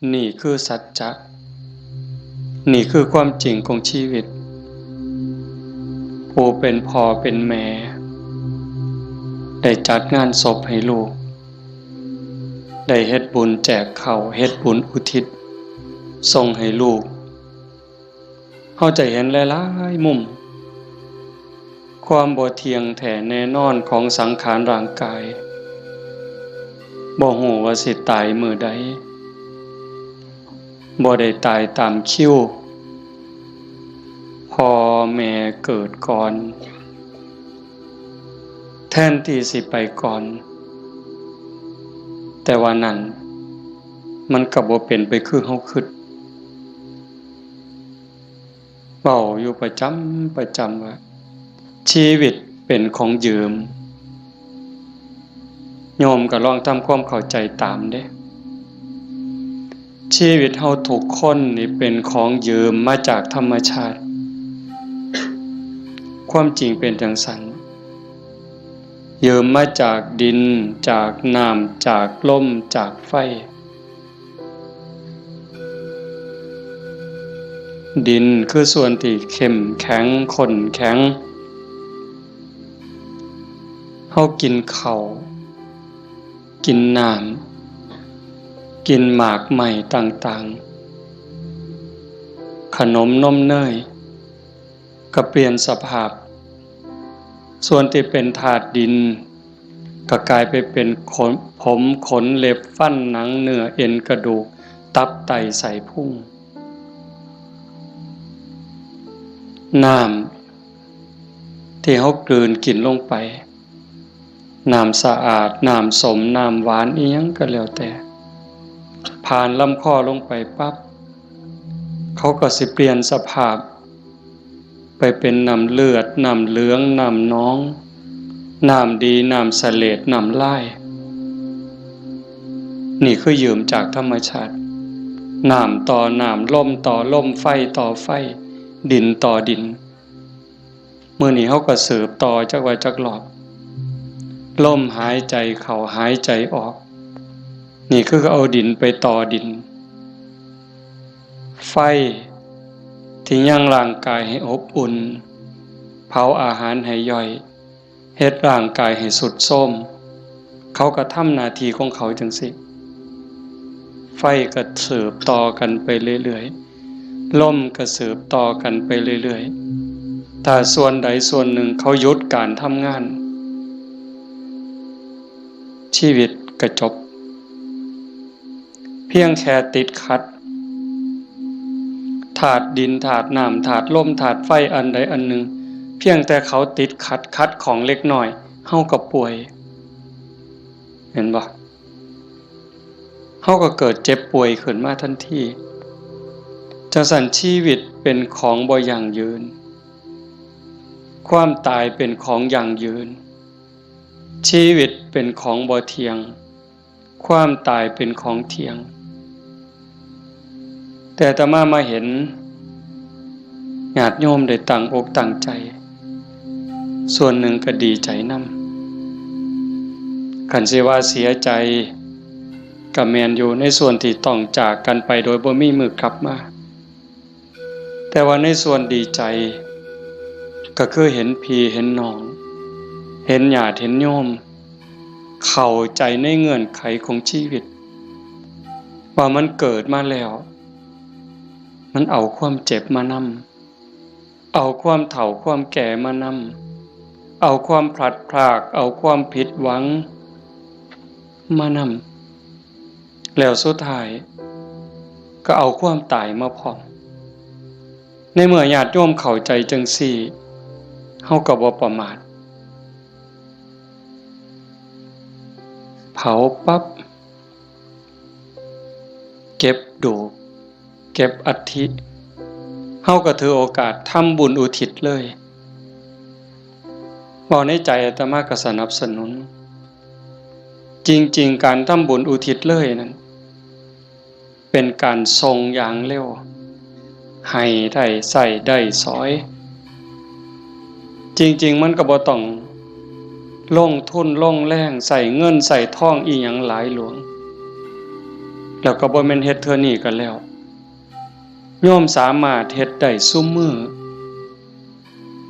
นี่คือสัจจะนี่คือความจริงของชีวิตผู้เป็นพ่อเป็นแม่ได้จัดงานศพให้ลูกได้เฮ็ดบุญแจกข้าวเฮ็ดบุญอุทิศส่งให้ลูกเฮาจะเห็นหลายๆมุมความบ่เที่ยงแท้แน่นอนของสังขารร่างกายบ่ฮู้ว่าสิตายมื้อใดบ่ได้ตายตามคิวพ่อแม่เกิดก่อนแทนที่สิไปก่อนแต่ว่านั้นมันก็บ่เป็นไปคือเฮาคิดเว้าอยู่ประจำว่าชีวิตเป็นของยืมโยมก็ลองทำความเข้าใจตามเด้ชีวิตเฮาทุกคนนี่เป็นของยืมมาจากธรรมชาติความจริงเป็นจังซั่นยืมมาจากดินจากน้ำจากลมจากไฟดินคือส่วนที่เข้มแข็งข้นแข็งเฮากินข้าวกินน้ำกินหมากใหม่ต่างๆขนมนมเนยก็เปลี่ยนสภาพส่วนที่เป็นธาตุดินก็กลายไปเป็นผมขนเล็บฟันหนังเนื้อเอ็นกระดูกตับไตไส้พุงน้ำที่เฮากลืนกินลงไปน้ำสะอาดน้ำสมน้ำหวานอีหยังก็แล้วแต่ผ่านลำคอลงไปปั๊บเขาก็สิเปลี่ยนสภาพไปเป็นน้ำเลือดน้ำเหลืองน้ำน้องน้ำดีน้ำเสลดน้ำลายนี่คือยืมจากธรรมชาติน้ำต่อน้ำลมต่อลมไฟต่อไฟดินต่อดินมื้อนี้เฮาก็สืบต่อจักว่าจักรอบลมหายใจเข้าหายใจออกนี่คือเอาดินไปต่อดินไฟที่ยังร่างกายให้อบอุ่นเผาอาหารให้ย่อยเฮ็ดร่างกายให้สุดโทรมเขาก็ทำหน้าที่ของเขาจังซี่ไฟก็สืบต่อกันไปเรื่อยๆลมก็สืบต่อกันไปเรื่อยๆถ้าส่วนใดส่วนหนึ่งเขาหยุดการทำงานชีวิตก็จบเพียงแค่ติดขัดธาตุดินธาตุน้ำธาตุลมธาตุไฟอันใดอันหนึ่งเพียงแต่เขาติดขัดของเล็กน้อยเฮาก็ป่วยเห็นบ่เฮาก็เกิดเจ็บป่วยขึ้นมาทันทีจังซั่นชีวิตเป็นของบ่ยั่งยืนความตายเป็นของยั่งยืนชีวิตเป็นของบ่เที่ยงความตายเป็นของเที่ยงแต่อาตมาเห็นญาติโยมได้ตั้งอกตั้งใจส่วนหนึ่งก็ดีใจนำคันสิว่าเสียใจก็แม่นอยู่ในส่วนที่ต้องจากกันไปโดยบ่มีมื้อกลับมาแต่ว่าในส่วนดีใจก็คือเห็นพี่เห็นน้องเห็นญาติเห็นโยมเข้าใจในเงื่อนไขของชีวิตว่ามันเกิดมาแล้วมันเอาความเจ็บมานำเอาความเฒ่าความแก่มานำเอาความพลัดพรากเอาความผิดหวังมานำแล้วสุดท้ายก็เอาความตายมาพร้อมในเมื่อญาติโยมเข้าใจจังซี่เฮาก็บ่ประมาทเผาปั๊บเก็บดูกเก็บอัฐิเฮาก็ถือโอกาสทำบุญอุทิศเลยบ่ในใจอาตมาก็สนับสนุนจริงๆการทำบุญอุทิศเลยนั้นเป็นการทรงอย่างเร็วให้ได้ใส่ได้สอยจริงๆมันก็บ่ต้องลงทุนลงแรงใส่เงินใส่ทองอีหยังหลายหลวง แล้วก็บ่แม่นเฮ็ดเทื่อนี้กันแล้วโยมสามารถเฮ็ดได้ซุมื้อ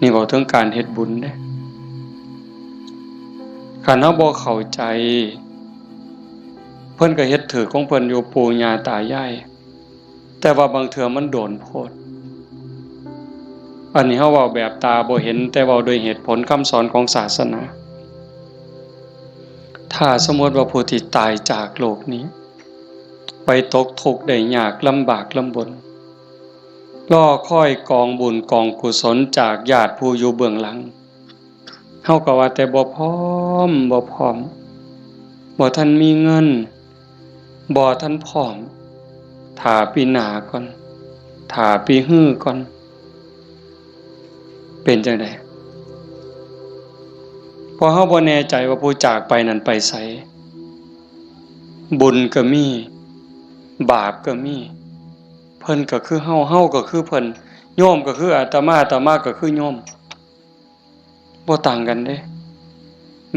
นี่เว้าถึงการเฮ็ดบุญเด้คันเฮาบ่เข้าใจเพิ่นก็เฮ็ดถือของเพิ่นอยู่ปู่ย่าตายายแต่ว่าบางเทื่อมันโดนโพดอันนี้เฮาเว้าแบบตาบ่เห็นแต่เว้าด้วยเหตุผลคำสอนของศาสนาถ้าสมมติว่าผู้ที่ตายจากโลกนี้ไปตกทุกข์ได้ยากลำบากลำบนรอคอยกองบุญกองกุศลจากญาติผู้อยู่เบื้องหลังเฮาก็ว่าแต่บ่พร้อมบ่ทันมีเงินบ่ทันพร้อมถ้าปีหน้าก่อนถ้าปีฮื้อก่อนเป็นจังได๋เพราะเฮาบ่แน่ใจว่าผู้จากไปนั้นไปไสบุญก็มีบาปก็มีเพิ่นก็คือเฮาก็คือเพิ่นโยมก็คืออาตมาก็คือโยมบ่ต่างกันเด้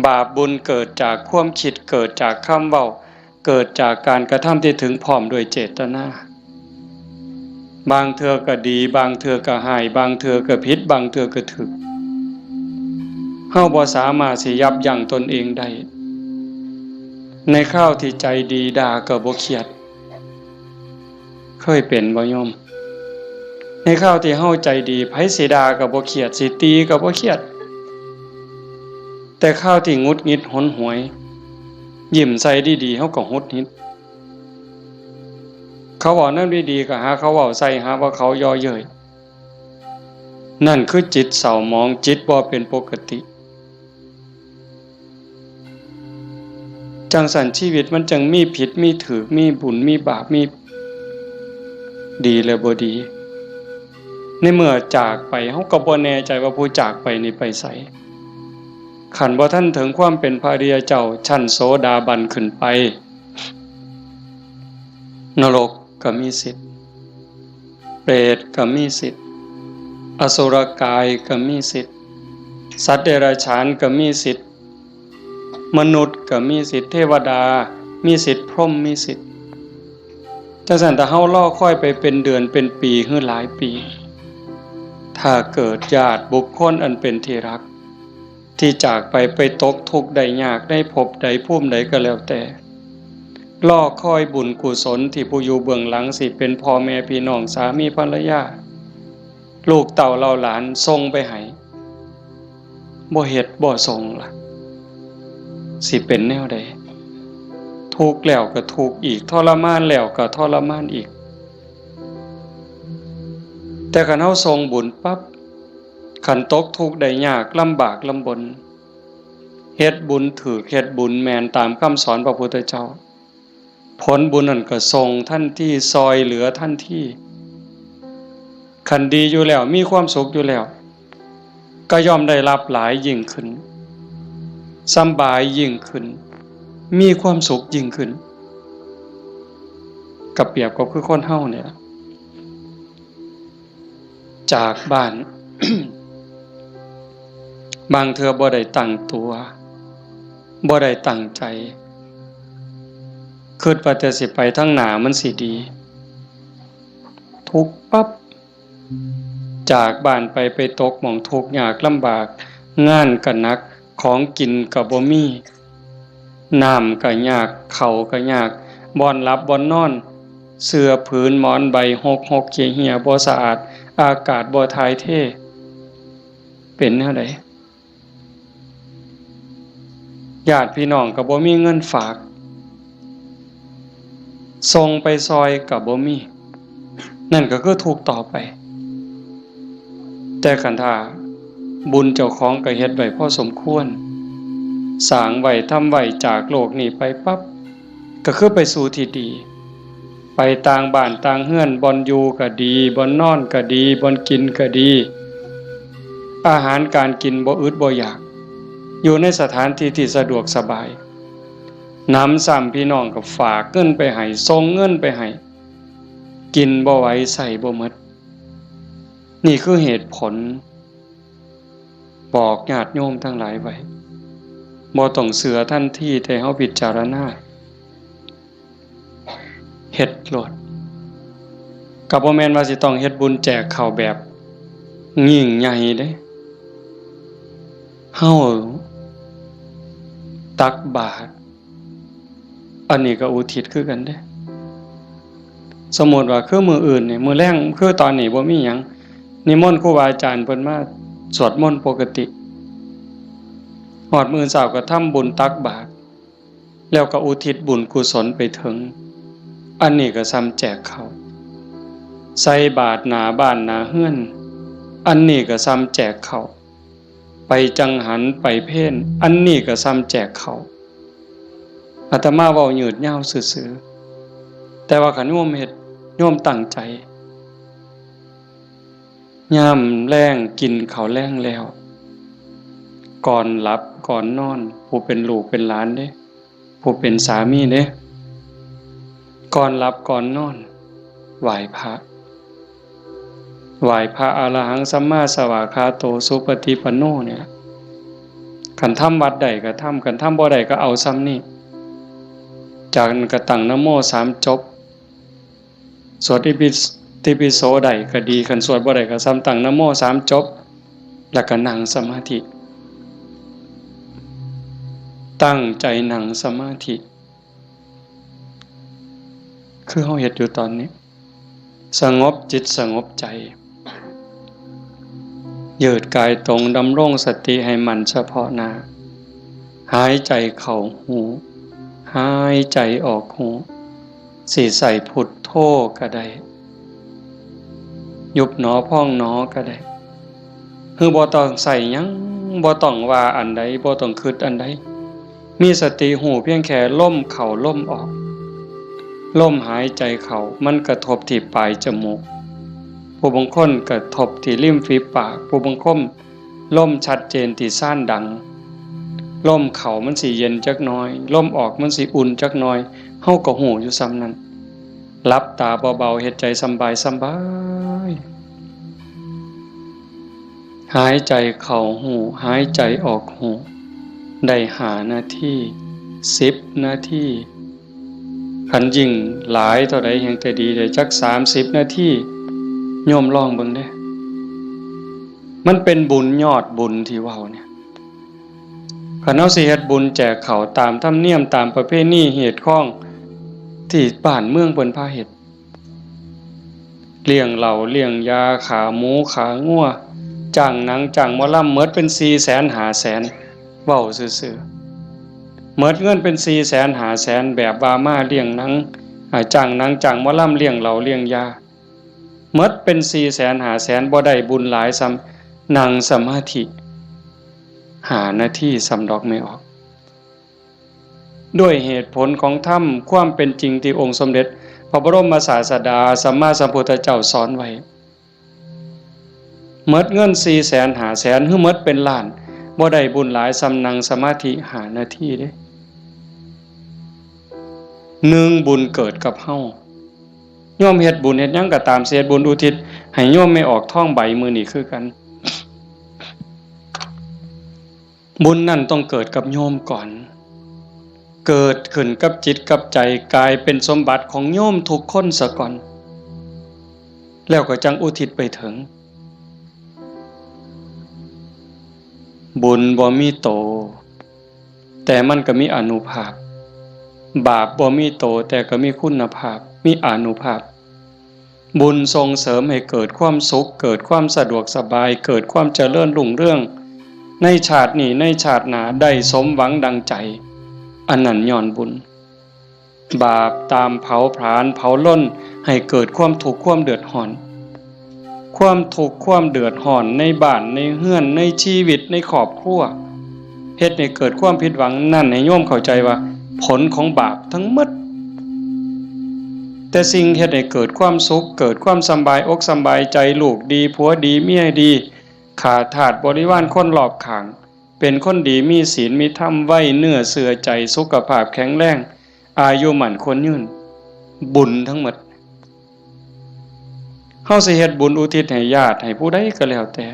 บาปบุญเกิดจากความคิดเกิดจากคำเว้าเกิดจากการกระทำที่ถึงพร้อมด้วยเจตนาบางเทื่อก็ดีบางเทื่อก็ร้ายบางเทื่อก็ผิดบางเทื่อก็ถูกเฮาบ่สามารถสิยับยั้งตนเองได้ในคราวที่ใจดีด่าก็บ่เครียดเคยเป็นบ่โยมในคราวที่เฮาใจดีไผสิด่าก็บ่เครียดสิตีก็บ่เครียดแต่คราวที่หงุดหงิดหนหวยยิ้มใส่ดีๆเฮาก็หงุดหงิดเขาเว้านำดีๆก็หาเขาเว้าใส่หาว่าเขาย่อเย้ยนั่นคือจิตเศร้าหมองจิตบ่เป็นปกติจังสันชีวิตมันจังมีผิดมีถูกมีบุญมีบาปมีดีและบ่ดีในเมื่อจากไปเฮาก็บ่แน่ใจว่าผู้จากไปนี่ไปไสขันบ่ทันถึงความเป็นพระอริยเจ้าชั้นโสดาบันขึ้นไปนรกก็มีสิทธิ์เปรตก็มีสิทธิ์อสุรกายก็มีสิทธิ์สัตว์เดรัจฉานก็มีสิทธิ์มนุษย์ก็มีสิทธิ์เทวดามีสิทธิ์พรหมมีสิทธิ์จังซั่นถ้าเฮารอคอยไปเป็นเดือนเป็นปีหรือหลายปีถ้าเกิดญาติบุคคลอันเป็นที่รักที่จากไปตกทุกข์ได้ยากได้พบใดภูมิใดก็แล้วแต่รอคอยบุญกุศลที่ผู้อยู่เบื้องหลังสิเป็นพ่อแม่พี่น้องสามีภรรยาลูกเต่าเราหลานส่งไปให้บ่เฮ็ดบ่ส่งล่ะสิเป็นแนวใดทุกข์แล้วก็ทุกข์อีกทรมานแล้วก็ทรมานอีกแต่คันเฮาส่งบุญปั๊บคันตกทุกข์ได้ยากลำบากลำบนเฮ็ดบุญถูกเฮ็ดบุญแม่นตามคำสอนพระพุทธเจ้าผลบุญนั่นก็ส่งทันทีซอยเหลือทันทีคันดีอยู่แล้วมีความสุขอยู่แล้วก็ย่อมได้รับหลายยิ่งขึ้นสำบายยิ่งขึ้นมีความสุขยิ่งขึ้นกับเปรียบกับคือคนเฮาเนี่ยจากบ้าน บางเทื่อบ่ได้ตั้งตัวบ่ได้ตั้งใจคิดว่าแต่สิไปทางหน้ามันสิดีทุกข์ปั๊บจากบ้านไปตกหม้องทุกข์ยากลำบากงานก็หนักของกินก็บ่มีน้ำก็ยากข้าวก็ยากบ่อนหลับบ่อนนอนเสื้อผืนหมอนใบหกเหี่ยบ่สะอาดอากาศบ่ถ่ายเทเป็นแนวใดญาติพี่น้องก็บ่มีเงินฝากส่งไปซอยก็บ่มีนั่นก็คือทุกข์ต่อไปแต่คันถ้าบุญเจ้าของก็เฮ็ดไว้พอสมควรสร้างไว้ทำไว้จากโลกนี้ไปปั๊บก็คือไปสู่ที่ดีไปต่างบ้านต่างเฮือนบ่อนอยู่ก็ดีบ่อนนอนก็ดีบ่อนกินก็ดีอาหารการกินบ่อึดบ่อยากอยู่ในสถานที่ที่สะดวกสบายน้ำซ้ำพี่น้องก็ฝากเงินไปให้ส่งเงินไปให้กินบ่ไหวใส่บ่หมดนี่คือเหตุผลบอกญาติโยมทั้งหลายไว้บ่ต้องเสือทันทีแต่เฮาพิจารณา เฮ็ดโลดก็บ่แม่นว่าสิต้องเฮ็ดบุญแจกข้าวแบบยิ่งใหญ่เด้เฮาตักบาตรอันนี้ก็อุทิศคือกันเด้สมมุติว่าคือมื้ออื่นนี่มื้อแลงคือตอนนี้บ่มีหยังนิมนต์ครูบาอาจารย์เพิ่นมาสวดมนต์ปกติฮอดมื้อเช้าก็ทำบุญตักบาตรแล้วก็อุทิศบุญกุศลไปถึงอันนี้ก็ซ้ำแจกข้าวใส่บาตรหน้าบ้านหน้าเฮือนอันนี้ก็ซ้ำแจกข้าวไปจังหันไปเพ่นอันนี้ก็ซ้ำแจกข้าวอาตมาเว้ายืดยาวซื่อๆแต่ว่าคันโยมเฮ็ดโยมตั้งใจยามแลงกินข้าวแลงแล้วก่อนหลับก่อนนอนผู้เป็นลูกเป็นหลานเด้ผู้เป็นสามีเด้ก่อนหลับก่อนนอนไหว้พระอรหังสัมมาสวากขาโตสุปฏิปันโนเนี่ยคันทำวัดใดก็ทำคันทำบ่ใดก็เอาซ้ำนี่จากนั้นก็ตั้งนะโม3จบสวดอิติปิโสใดก็ดีคันสวดบ่ใดก็ซ้ำตั้งนะโม3จบแล้วก็นั่งสมาธิตั้งใจนั่งสมาธิคือเฮาเฮ็ดอยู่ตอนนี้สงบจิตสงบใจยืดกายตรงดำรงสติให้มั่นเฉพาะหน้าหายใจเข้าหูหายใจออกหูสิใส่พุทโธก็ได้ยุบหนอพองหนอก็ได้คือบ่ต้องใส่หยังบ่ต้องว่าอันใดบ่ต้องคิดอันใดมีสติหูเพียงแค่ลมเข้าลมออกลมหายใจเข้ามันกระทบที่ปลายจมูกผู้บางคนกระทบที่ริมฝีปากผู้บางคนลมชัดเจนที่ซ่านดังลมเข้ามันสิเย็นจักหน่อยลมออกมันสิอุ่นจักหน่อยเฮาก็หูอยู่ซ้ำนั้นหลับตาเบาๆเฮ็ดใจสบายหายใจเข้าหูหายใจออกหูได้5 นาที10 นาทีคันยิ่งหลายเท่าใดแห่งแต่ดีได้จัก30 นาทีโยมลองเบิ่งเด้มันเป็นบุญยอดบุญที่เว้าเนี่ยคันเฮาสิเฮ็ดบุญแจกข้าวตามธรรมเนียมตามประเพณีเหตุข้องที่บ้านเมืองเพิ่นพาเฮ็ดเลี้ยงเหล้าเลี้ยงยาขาหมูขางัวจ้างหนังจ้างหมอลำหมดเป็น 400,000 500,000เว้าซื่อๆหมดเงินเป็น 400,000 500,000แบบว่ามาเลี้ยงหนังจ้างหนังจ้างหมอลำเลี้ยงเหล้าเลี้ยงยาหมดเป็น 400,000 500,000บ่ได้บุญหลายซ้ำนั่งสมาธิ5 นาทีสำดอกไม่ออกด้วยเหตุผลของธรรมความเป็นจริงที่องค์สมเด็จพระบรมศาสดาสัมมาสัมพุทธเจ้าสอนไว้หมดเงิน 400,000 500,000 หรือหมดเป็นล้านบ่ได้บุญหลายซ้ำนั่งสมาธิ5 นาทีเด้1บุญเกิดกับเฮาโยมเฮ็ดบุญเฮ็ดหยังก็ตามเสียบุญอุทิศให้โยมไม่ออกท้องใบมื้อนี้คือกันบุญนั่นต้องเกิดกับโยมก่อนเกิดขึ้นกับจิตกับใจกลายเป็นสมบัติของโยมทุกคนซะก่อนแล้วก็จังอุทิศไปถึงบุญบ่มีโตแต่มันก็มีอานุภาพบาปบ่มีโตแต่ก็มีคุณภาพมีอานุภาพบุญส่งเสริมให้เกิดความสุขเกิดความสะดวกสบายเกิดความเจริญรุ่งเรืองในชาตินี้ในชาติหน้าได้สมหวังดังใจอันนั้นย้อนบุญบาปตามเผาผลาญเผาล้นให้เกิดความทุกข์ความเดือดร้อนความทุกข์ความเดือดร้อนในบ้านในเฮือนในชีวิตในครอบครัวเฮ็ดให้เกิดความผิดหวังนั่นให้โยมเข้าใจว่าผลของบาปทั้งหมดแต่สิ่งเฮ็ดให้เกิดความสุขเกิดความสำบายอกสำบายใจลูกดีผัวดีเมียดีขาทาสบริวารคนรอบข้างเป็นคนดีมีศีลมีธรรมไว้เนื้อเสื่อใจสุขภาพแข็งแรงอายุมั่นคนยืนบุญทั้งหมดเฮาสิเฮ็ดบุญอุทิศให้ญาติให้ผู้ใดก็แล้วแต่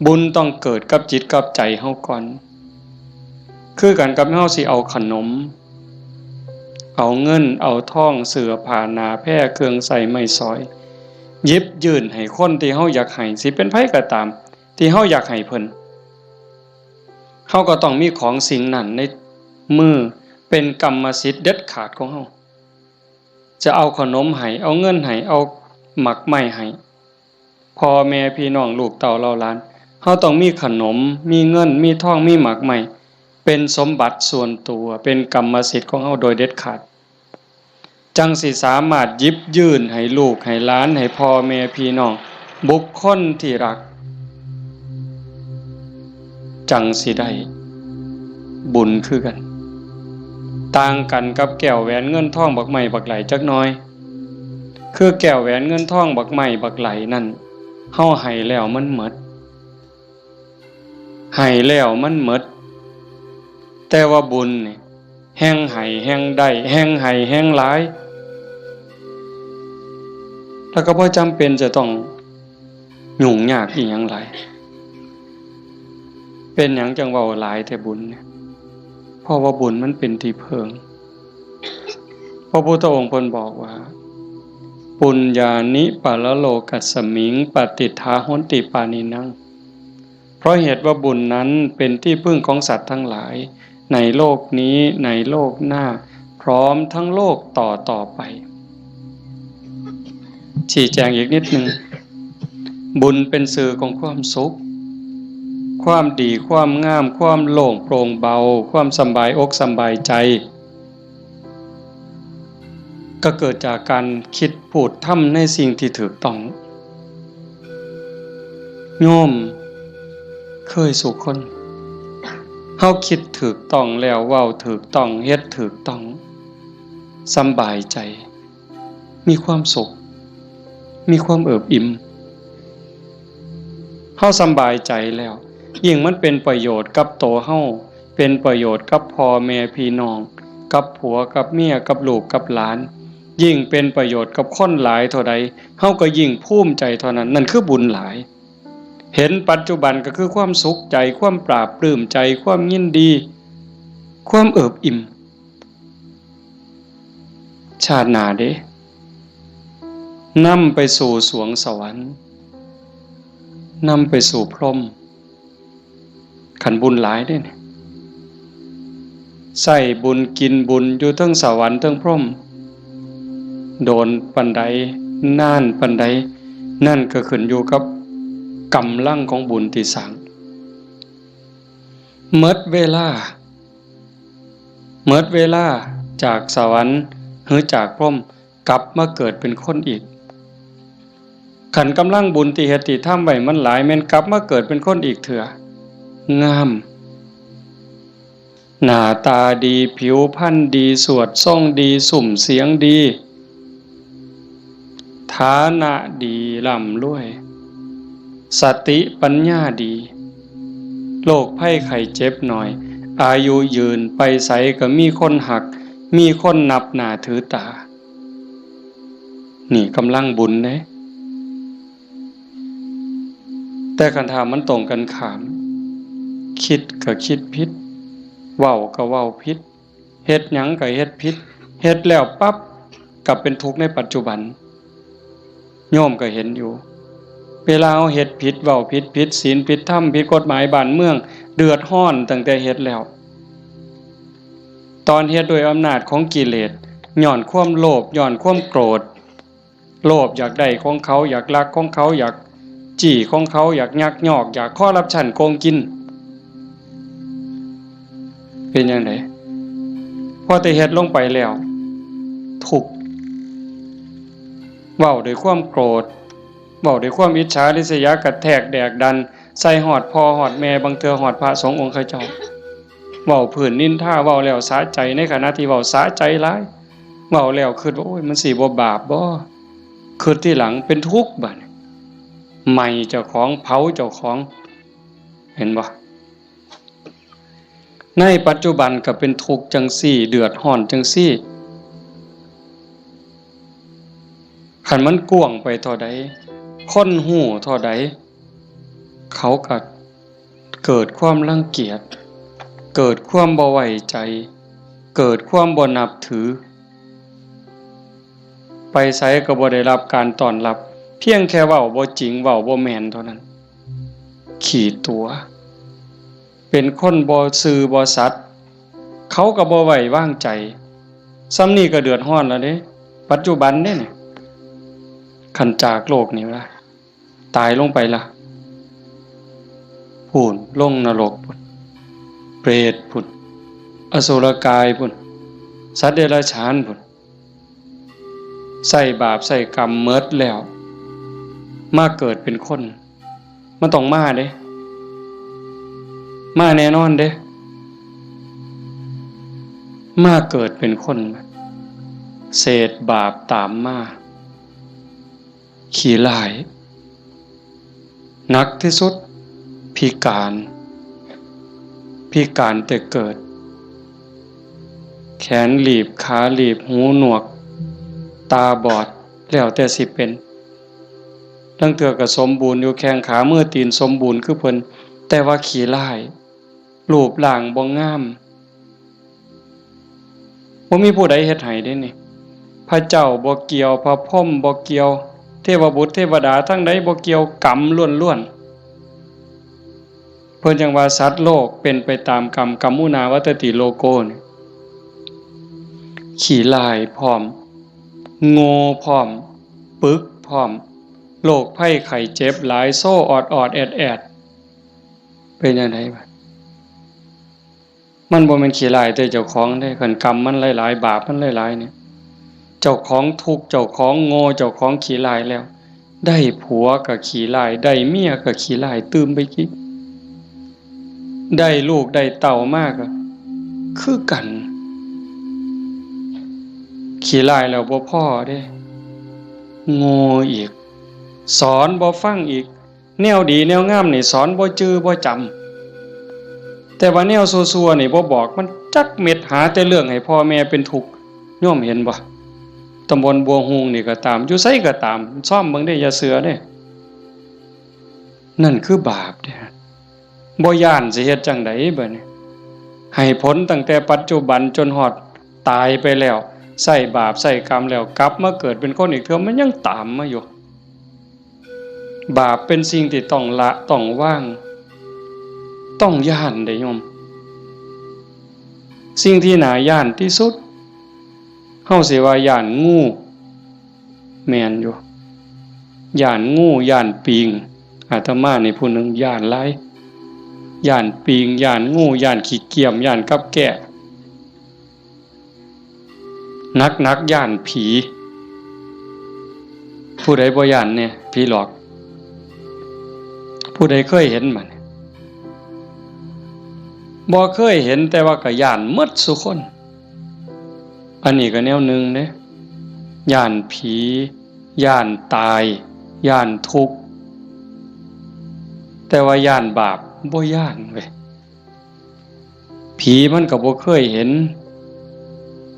บุญต้องเกิดกับจิตกับใจเฮาก่อนคือกันกับเฮาสิเอาขนม เอาเงินเอาทองเสื้อผ้าหนาแพร่เครื่องใส่ไม้สอยหยิบยื่นให้คนที่เฮาอยากให้สิเป็นไผก็ตามที่เฮาอยากให้เพิ่นเฮาก็ต้องมีของสิ่งนั้นในมือเป็นกรรมสิทธิ์เด็ดขาดของเฮาจะเอาขนมให้เอาเงินให้เอาหมักไม้ให้พ่อแม่พี่น้องลูกเต้าเราหลานเฮาต้องมีขนมมีเงินมีทองมีหมักไม้เป็นสมบัติส่วนตัวเป็นกรรมสิทธิ์ของเฮาโดยเด็ดขาดจังสิสามารถหยิบยื่นให้ลูกให้หลานให้พ่อแม่พี่น้องบุคคลที่รักจังสิได้บุญคือกันต่างกันกับแก้วแหวนเงินทองบักไม้บักไหลจักน้อยคือแก้วแหวนเงินทองบักไม้บักไหลนั่นเฮาให้แล้วมันหมดให้แล้วมันหมดแต่ว่าบุญนี่แห่งให้แห่งได้แห่งให้แห่งหลายแล้วก็บ่จำเป็นจะต้องยุ่งยากอีหยังหลายเป็นหยังจังเว้าหลายแต่บุญเนี่ยเพราะว่าบุญมันเป็นที่เพิงพระพุทธองค์เพิ่นบอกว่าปุญญานิปะละโลกัสสมิงปฏิทาหนติปานินังเพราะเหตุว่าบุญนั้นเป็นที่พึ่งของสัตว์ทั้งหลายในโลกนี้ในโลกหน้าพร้อมทั้งโลกต่อไปชี้แจงอีกนิดนึงบุญเป็นสื่อของความสุขความดีความงามความโล่งโปร่งเบาความสบายอกสบายใจก็เกิดจากการคิดพูดทำในสิ่งที่ถูกต้องโยมเคยสุขคนเฮาคิดถูกต้องแล้วเว้าถูกต้องเฮ็ดถูกต้องสบายใจมีความสุขมีความเอิบอิ่มเฮาสบายใจแล้วยิ่งมันเป็นประโยชน์กับตัวเฮาเป็นประโยชน์กับพ่อแม่พี่น้องกับผัวกับเมียกับลูกกับหลานยิ่งเป็นประโยชน์กับคนหลายเท่าใดเฮาก็ยิ่งภูมิใจเท่านั้นนั่นคือบุญหลายเห็นปัจจุบันก็คือความสุขใจความปราบปลื้มใจความยินดีความเอิบอิ่มชาติหน้าเด้นำไปสู่สวงสวรรค์นำไปสู่พรหมขันบุญหลายได้เนี่ยใส่บุญกินบุญอยู่ทั้งสวรรค์ทั้งพรหมโดนปันใดน่านปันใดนั่นก็ขึ้นอยู่กับกำลังของบุญที่สร้างเมิดเวลาจากสวรรค์หรือจากพรหมกลับมาเกิดเป็นคนอีกขันกำลังบุญที่เฮ็ดที่ทำไว้มันหลายแม่นกลับมาเกิดเป็นคนอีกเถื่องามหน้าตาดีผิวพรรณดีสวดทรงดีสุ่มเสียงดีฐานะดีร่ำรวยสติปัญญาดีโรคภัยไข้เจ็บหน่อยอายุยืนไปไสก็มีคนหักมีคนนับหน้าถือตานี่กำลังบุญเด้แต่คันถามมันตรงกันข้ามคิดก็คิดผิดเว้าก็เว้าผิดเฮ็ดหยังก็เฮ็ดผิดเฮ็ดแล้วปั๊บกลับเป็นทุกข์ในปัจจุบันโยมก็เห็นอยู่เวลาเอาเฮ็ดผิดเว้าผิดศีลผิดธรรมผิดกฎหมายบ้านเมืองเดือดร้อนตั้งแต่เฮ็ดแล้วตอนเฮ็ดโดยอำนาจของกิเลสย้อนความโลภย้อนความโกรธโลภอยากได้ของเขาอยากลักของเขาอยากจี้ของเขาอยากยักยอกอยากคอร์รัปชันโกงกินเป็นจังได๋พอแต่เฮ็ดลงไปแล้วทุกข์เว้าด้วยความโกรธเว้าด้วยความอิจฉาริษยากระแทกแดกดันใส่หอดพ่อหอดแม่บางเทื่อหอดพระสงฆ์องค์ข้าเจ้าเว้าพื้นนินทาเว้าแล้วสะใจในขณะที่เว้าสะใจหลายเว้าแล้วคิดว่าโอ้ยมันสิบ่บาปบ่คิดที่หลังเป็นทุกข์บัดไหม้เจ้าของเผาเจ้าของเห็นบ่ในปัจจุบันก็เป็นทุกข์จังซี่เดือดร้อนจังซี่คันมันกว้างไปเท่าใดคนหู้เท่าใดเขาก็เกิดความรังเกียจเกิดความบ่ไว้ใจเกิดความบ่นับถือ ไปไสก็บ่ได้รับการต้อนรับเพียงแค่เว้าบ่จริงเว้าบ่แม่นเท่านั้นขี้ตัวเป็นคนบ่ซื่อบ่สัตย์เขาก็บ่ไว้วางใจซ้ำนี้ก็เดือดร้อนแล้วเด้ปัจจุบันเด้นี่คันจากโลกนี้ล่ะตายลงไปล่ะพูนลงนรกพุ่นเปรตพุ่นอสุรกายพุ่นสัตว์เดรัจฉานพุ่นใส่บาปใส่กรรมเมิดแล้วมาเกิดเป็นคนมันต้องมาเด้มาแน่นอนเด้มาเกิดเป็นคนเศษบาปตามมาขี้ร้ายหนักที่สุดพิการแต่เกิดแขนหลีบขาหลีบหูหนวกตาบอดแล้วแต่สิเป็นตั้งเถื่อก็สมบูรณ์อยู่แข้งขามือตีนสมบูรณ์คือเพิ่นแต่ว่าขี้ร้ายรูปร่างบ่งามบ่มีผู้ใดเฮ็ดให้เด้นี่พระเจ้าบ่เกี่ยวพระพรหมบ่เกี่ยวเทวบุตรเทวดาทั้งใดบ่เกี่ยวกรรมล้วนๆเพิ่นจังว่าสัตว์โลกเป็นไปตามกรรมกัมมุนาวัตติโลโกนี่ขี้ร้ายพร้อมโง่พร้อมปึกพร้อมโรคภัยไข้เจ็บหลายโซ่ออดแอดเป็นจังได๋บัดมันบ่แม่นขี้ร้ายแต่เจ้าของเด้คันกรรมมันหลายๆบาปมันหลายๆเนี่ยเจ้าของทุกข์เจ้าของโง่เจ้าของขี้ร้ายแล้วได้ผัวก็ขี้ร้ายได้เมียก็ขี้ร้ายตื่มไปกิได้ลูกได้เต้ามาก็คือกันขี้ร้ายแล้วบ่พอเด้โง่อีกสอนบ่ฟังอีกแนวดีแนวงามนี่สอนบ่จื้อบ่จำแต่ว่าแนวซั่วๆนี่บ่บอกมันจักเม็ดหาแต่เรื่องให้พ่อแม่เป็นทุกข์โยมเห็นบ่ตำบลบัวฮูงนี่ก็ตามอยู่ไสก็ตามซ่อมเบิ่งได้อย่าเสือเด้นั่นคือบาปเด้บ่ย้านสิเฮ็ดจังได๋บัดนี้ให้ผลตั้งแต่ปัจจุบันจนฮอดตายไปแล้วใส่บาปใส่กรรมแล้วกลับมาเกิดเป็นคนอีกเทื่อมันยังตามมาอยู่บาปเป็นสิ่งที่ต้องละต้องวางต้องย้านเด้โยมสิ่งที่น่าย้านที่สุดเฮาสิว่าย้านงูแม่นอยู่ย้านงูย้านปิงอาตมานี่ผู้หนึงย้านหลายย้านปิงย้านงูย้านขี้เกียจย้านกับแกะนักย้านผีผู้ใดบ่ย้านเนี่ยผีหลอกผู้ใดเคยเห็นมันบ่เคยเห็นแต่ว่าก็ย้านหมดซุคนอันนี้ก็แนวหนึ่งเด้ย้านผีย้านตายย้านทุกข์แต่ว่าย้านบาปบ่ย้านเว้ยผีมันก็บ่เคยเห็น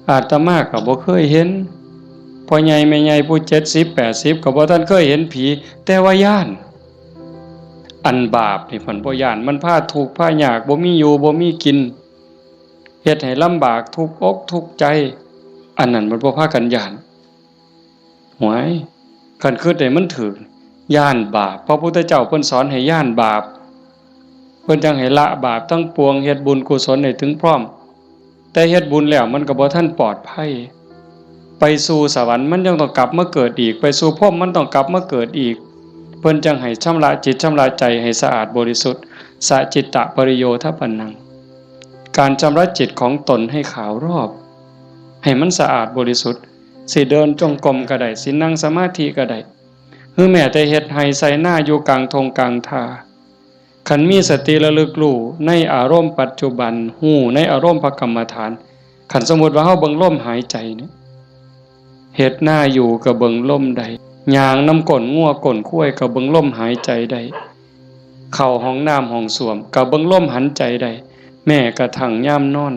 อาตมาก็บ่เคยเห็นพ่อใหญ่แม่ใหญ่ผู้70 80ก็บ่ทันเคยเห็นผีแต่ว่าย้านอันบาปนี่เพิ่นบ่ย้านมันพาทุกข์พายากบ่มีอยู่บ่มีกินเฮ็ดให้ลำบากทุกข์อกทุกข์ใจอันนั้นมันบ่พากันย้านหวยคันคิดได้มันถึกย้านบาปพระพุทธเจ้าเพิ่นสอนให้ย้านบาปเพิ่นจังให้ละบาปทั้งปวงเฮ็ดบุญกุศลให้ถึงพร้อมแต่เฮ็ดบุญแล้วมันก็บ่ทันปลอดภัยไปสู่สวรรค์มันยังต้องกลับมาเกิดอีกไปสู่พรหมมันต้องกลับมาเกิดอีกเพิ่นจังให้ชำระจิตชำระใจให้สะอาดบริสุทธิ์สะจิตตะปริโยทปันนังการชำระจิตของตนให้ขาวรอบให้มันสะอาดบริสุทธิ์สิเดินจงกรมก็ได้สินั่งสมาธิก็ได้หรือแม้แต่เฮ็ดให้ใส่หน้าอยู่กลางทงกลางทาคันมีสติระลึกรู้ในอารมณ์ปัจจุบันฮู้ในอารมณ์พระกรรมฐานคันสมมุติว่าเฮาเบิ่งลมหายใจนี่เฮ็ดหน้าอยู่ก็เบิ่งลมได้ย่างน้ำก้นงัวก้นข้วยก็เบิ่งลมหายใจได้เข้าห้องน้ำห้องส้วมก็เบิ่งลมหันใจได้แม้กระทั่งยามนอน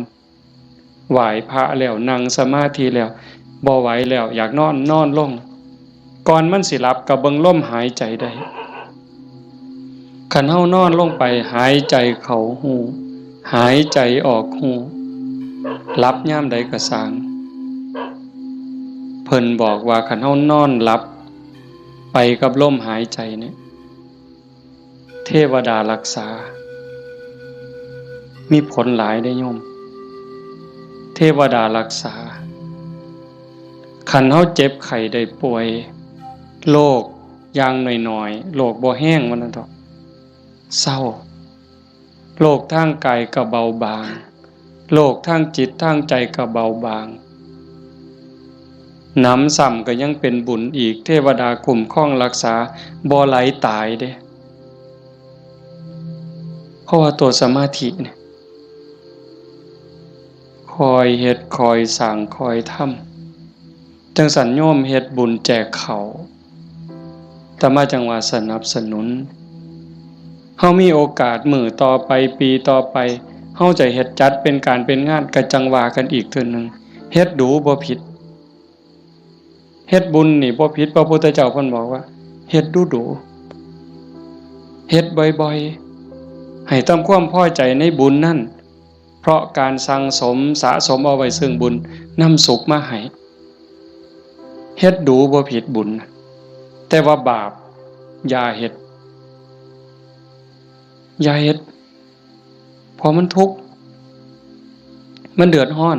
ไหว้พระแล้วนั่งสมาธิแล้วบ่ไหวแล้วอยากนอนลงก่อนมันสิหลับก็เบิ่งลมหายใจได้คันเฮานอนลงไปหายใจเข้าหูหายใจออกหูหลับยามใดก็สร้าง เพิ่นบอกว่าคันเฮานอนหลับไปกับลมหายใจเนี่ยเทวดารักษามีผลหลายได้โยมเทวดารักษาคันเฮาเจ็บไข้ได้ป่วยโรคอย่างน้อยๆโรคบ่แห้งมันนั่นเถาะเศร้าโรคทางกายก็เบาบางโรคทางจิตทางใจก็เบาบางน้ำซ้ำก็ยังเป็นบุญอีกเทวดาคุ้มครองรักษาบ่ไหลตายเด้เพราะว่าตัวสมาธิเนี่ยคอยเฮ็ดคอยสร้างคอยทำจังสันโยมเฮ็ดบุญแจกเขาแต่มาจังว่าสนับสนุนเฮามีโอกาสมื้อต่อไปปีต่อไปเฮาจะเฮ็ดจัดเป็นการเป็นงานก็จังว่ากันอีกเทื่อนึงเฮ็ดดูบ่ผิดเฮ็ดบุญนี่บ่ผิดพระพุทธเจ้าเพิ่นบอกว่าเฮ็ดดูๆเฮ็ดบ่อยๆให้ทำความพอใจในบุญนั่นเพราะการสั่งสมสะสมเอาไว้ซึ่งบุญนำสุขมาให้เฮ็ดดูบ่ผิดบุญแต่ว่าบาปอย่าเฮ็ดเพราะมันทุกข์มันเดือดร้อน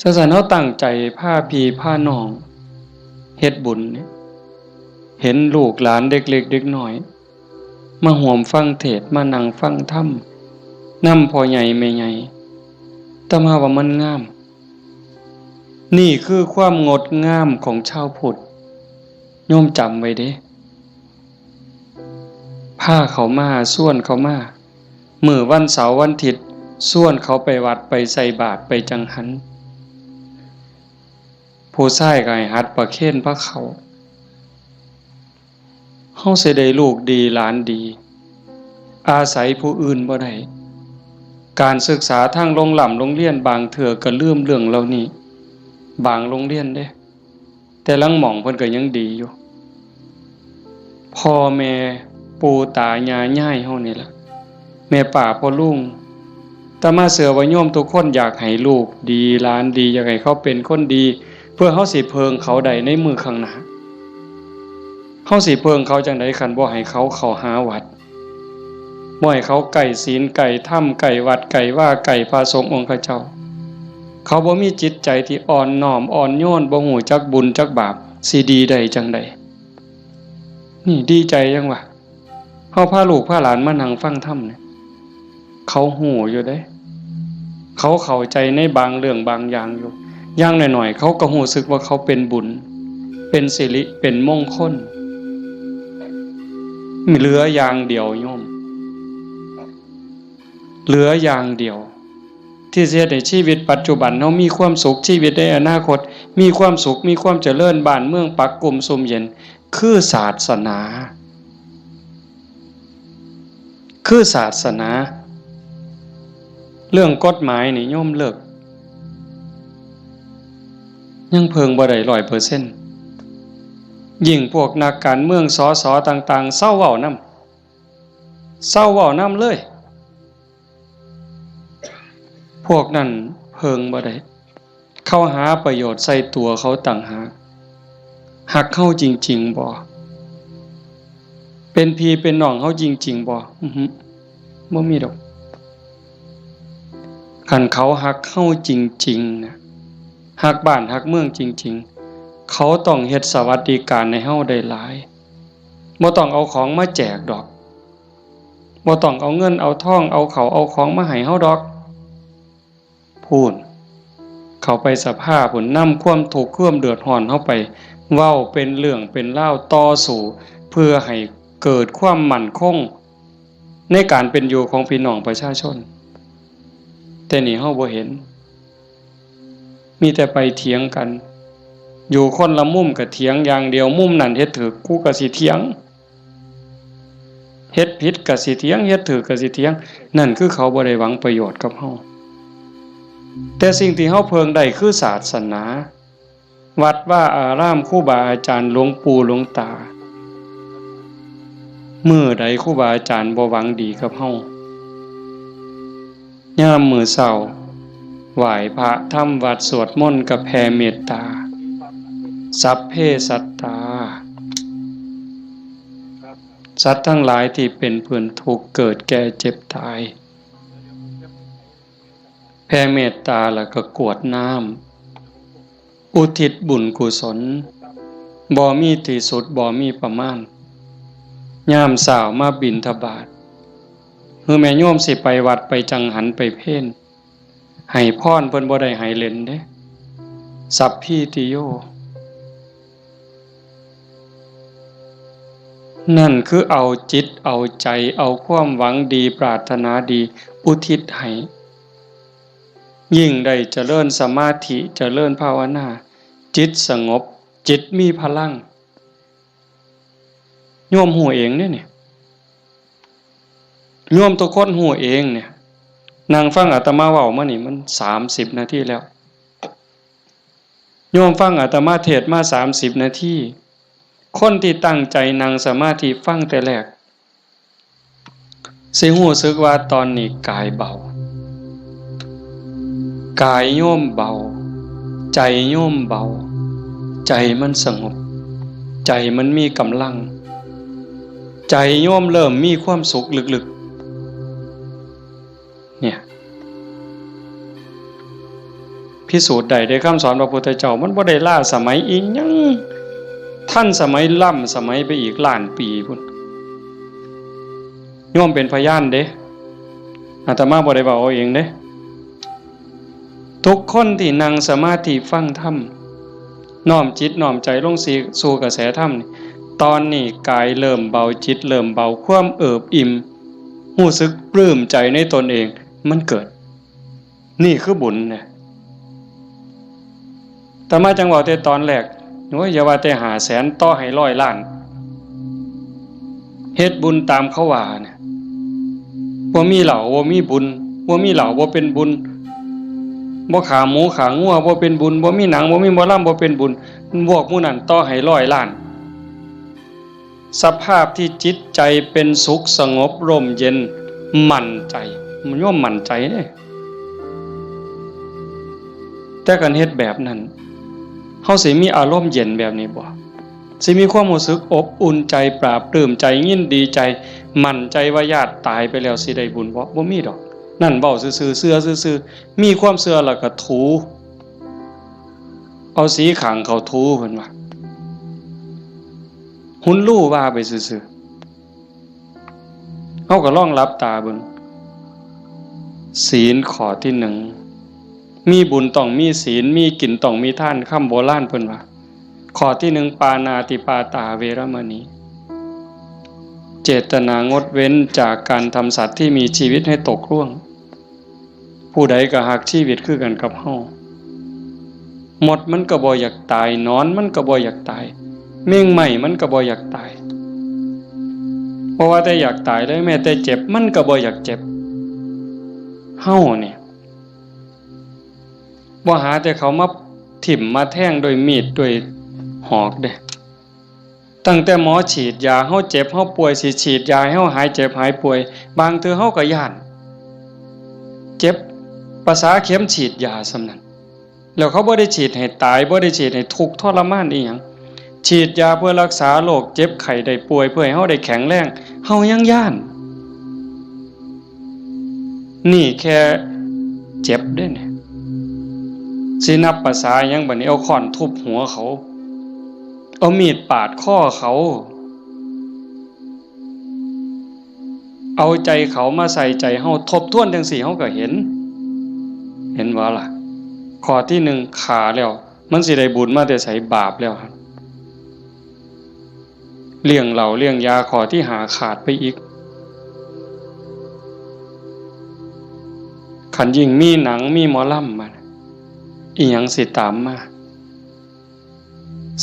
ฉะนั้นเฮาตั้งใจพาพี่พาน้องเฮ็ดบุญเนี่ยเห็นลูกหลานเด็กเล็กเด็กน้อยมาร่วมฟังเทศน์มานั่งฟังธรรมนำพ่อใหญ่แม่ใหญ่แต่มาว่ามันงามนี่คือความงดงามของชาวพุทธโยมจำไว้เด้พาเขามาส่วนเขามามื้อวันเสาร์วันอาทิตย์ส่วนเขาไปวัดไปใส่บาตรไปจังหันผู้ชายก็ให้หัดประเคนพระเขาเฮาสิได้ลูกดีหลานดีอาศัยผู้อื่นบ่ได้การศึกษาทางโรงเรียนบางเทื่อก็ลืมเรื่องเหล่านี้บางโรงเรียนเด้แต่ลังหม่องเพิ่นก็ยังดีอยู่พ่อแม่ปู่ตายายย่ายเฮานี่ล่ะแม่ป้าพ่อลุงแต่มาเสือว่าโยมทุกคนอยากให้ลูกดีหลานดีอยากให้เขาเป็นคนดีเพื่อเฮาสิเพิงเขาได้ในมือข้างหน้าเฮาสิเพิงเขาจังได๋คันบ่ให้เขาเข้าหาวัดบ่ให้เขาไก่ศีลไก่ถ้ำไก่วัดไก่ว่าไก่พระสงฆ์องค์เจ้าเขาบ่มีจิตใจที่อ่อนน้อมอ่อนโยนบ่ฮู้จักบุญจักบาปสิดีได้จังได๋นี่ดีใจจังวะเฮาพาลูกพาหลานมานั่งฟังธรรมเนี่ยเขาฮู้อยู่เด้เขาเข้าใจในบางเรื่องบางอย่างอยู่อย่างน้อยๆเขาก็รู้สึกว่าเขาเป็นบุญเป็นสิริเป็นมงคลเหลืออย่างเดียวโยมเหลืออย่างเดียวที่จะให้ชีวิตปัจจุบันเฮามีความสุขชีวิตในอนาคตมีความสุขมีความเจริญบ้านเมืองปักกลุ่มสุมเย็นคือศาสนาเรื่องกฎหมายนี่โยมเลิกยังเพิงบ่ได้ 100% ยิ่งพวกนักการเมืองสสต่างๆเศร้าเว้านำเลยพวกนั้นเพิงบ่ได้เข้าหาประโยชน์ใส่ตัวเขาต่างหากหักเข้าจริงๆบ่เป็นพี่เป็นน้องเขาจริงๆบ่บ่มีดอกคันเขาหักเข้าจริงๆนะหักบ้านหักเมืองจริงๆเขาต้องเฮ็ดสวัสดิการให้เฮาได้หลายบ่ต้องเอาของมาแจกดอกบ่ต้องเอาเงินเอาทองเอาเขาเอาของมาให้เฮาดอกพูนเขาไปสภาพพุ่นนำความทุกข์ความเดือดร้อนเฮาไปเว้าเป็นเรื่องเป็นราวต่อสู้เพื่อให้เกิดความมั่นคงในการเป็นอยู่ของพี่น้องประชาชนแต่นี่เฮาบ่เห็นมีแต่ไปเถียงกันอยู่คนละมุมก็เถียงอย่างเดียวมุมนั้นเฮ็ดถูกกูก็สิเถียงเฮ็ดผิดก็สิเถียงเฮ็ดถูกก็สิเถียงนั่นคือเขาบ่ได้หวังประโยชน์กับเฮาแต่สิ่งที่เฮาเพิงได้คือศาสนาวัดว่าอารามครูบาอาจารย์หลวงปู่หลวงตามื้อใดครูบาอาจารย์บ่หวังดีกับเฮายามมื้อเช้า ไหว้พระทำวัดสวดมนต์กับแผ่เมตตาสัพเพสัตตาสัตว์ทั้งหลายที่เป็นเพื่อนทุกข์เกิดแก่เจ็บตายแผ่เมตตาแล้วก็กรวดน้ำอุทิศบุญกุศลบ่มีที่สุดบ่มีประมาณยามเช้ามาบิณฑบาตคือแม่โยมสิไปวัดไปจังหันไปเพ่นให้พรเพิ่นบ่ได้ให้เล่นเด้สัพพิติโยนั่นคือเอาจิตเอาใจเอาความหวังดีปรารถนาดีอุทิศให้ยิ่งได้เจริญสมาธิเจริญภาวนาจิตสงบจิตมีพลังโยมหูเองเนี่ยโยมทุกคนหูเองเนี่ยนั่งฟังอาตมาเว้ามานี่มัน30นาทีแล้วโยมฟังอาตมาเทศมา30นาทีคนที่ตั้งใจนั่งสมาธิฟังแต่แรกสิรู้สึกว่าตอนนี้กายเบากายโยมเบาใจโยมเบาใจมันสงบใจมันมีกำลังใจโยมเริ่มมีความสุขลึกๆเนี่ยพิสูจน์ได้คำสอนพระพุทธเจ้ามันบ่ได้ล้าสมัยอีกยังท่านสมัยล้ำสมัยไปอีกล้านปีพุ่นโยมเป็นพยานเด้อาตมาบ่ได้เว้าเอาเองเด้ทุกคนที่นั่งสมาธิฟังธรรมน้อมจิตน้อมใจลงสู่กระแสธรรมตอนนี้กายเริ่มเบาจิตเริ่มเบาความเอิบอิ่มรู้สึกปลื้มใจในตนเองมันเกิดนี่คือบุญเนี่ยแต่มาจังหวะแต่ตอนแรกโอ้ยอย่าว่าแต่500,000ต่อให้100 ล้านเฮ็ดบุญตามเขาว่าเนี่ยบ่มีเหล้าบ่มีบุญบ่มีเหล้าบ่เป็นบุญบ่ขาหมูขางัวบ่เป็นบุญบ่มีหนังบ่มีหมอลำบ่เป็นบุญพวกหมู่นั้นต่อให้100 ล้านสภาพที่จิตใจเป็นสุขสงบร่มเย็นมั่นใจมันย่อมมั่นใจเด้แต่การเฮ็ดแบบนั้นเฮาสิมีอารมณ์เย็นแบบนี้บ่สิมีความรู้สึกอบอุ่นใจปราบปลื้มใจยินดีใจมั่นใจว่าญาติตายไปแล้วสิได้บุญบ่มีดอกนั่นเว้าซื่อๆเชื่อซื่อๆมีความเชื่อแล้วก็ถูเอาสีขางเขาถูเพิ่นว่าหุ่นลู่ว่าไปซื่อๆเฮาก็ลองหลับตาเบิ่งศีลข้อที่1มีบุญต้องมีศีลมีกินต้องมีทานคำโบราณเพิ่นว่าข้อที่1ปานาติปาตาเวรมณีเจตนางดเว้นจากการทำสัตว์ที่มีชีวิตให้ตกล่วงผู้ใดก็หักชีวิตคือกันกับเฮาหมดมันก็บ่อยากตายนอนมันก็บ่อยากตายเม่งใหม่มันก็บ่อยากตายเพราะว่าแต่อยากตายเลยแม้แต่เจ็บมันก็บ่อยากเจ็บเฮาเนี่ยบ่หาแต่เขามาถิ่มมาแทงโดยมีดโดยหอกเด้ตั้งแต่หมอฉีดยาเฮาเจ็บเฮาป่วยสิฉีดยาให้เฮาหายเจ็บหายป่วยบางเทื่อเฮาก็ย้านเจ็บภาษาเข็มฉีดยาซำนั้นแล้วเขาบ่ได้ฉีดให้ตายบ่ได้ฉีดให้ทุกข์ทรมานอีหยังฉีดยาเพื่อรักษาโรคเจ็บไข้ได้ป่วยเพื่อให้เฮาได้แข็งแรงเฮายังย้านนี่แค่เจ็บเด้เนี่ยสินับภาษาหยังบัดนี้เอาค้อนทุบหัวเขาเอามีดปาดคอเขาเอาใจเขามาใส่ใจเฮาทบทวนจังซี่เฮาก็เห็นว่าล่ะข้อที่1ขาแล้วมันสิได้บุญมาแต่ไสบาปแล้วครับเลี้ยงเหล้าเลี้ยงยาข้อที่5ขาดไปอีกคันยิ่งมีหนังมีหมอลำมาอีหยังสิตามมา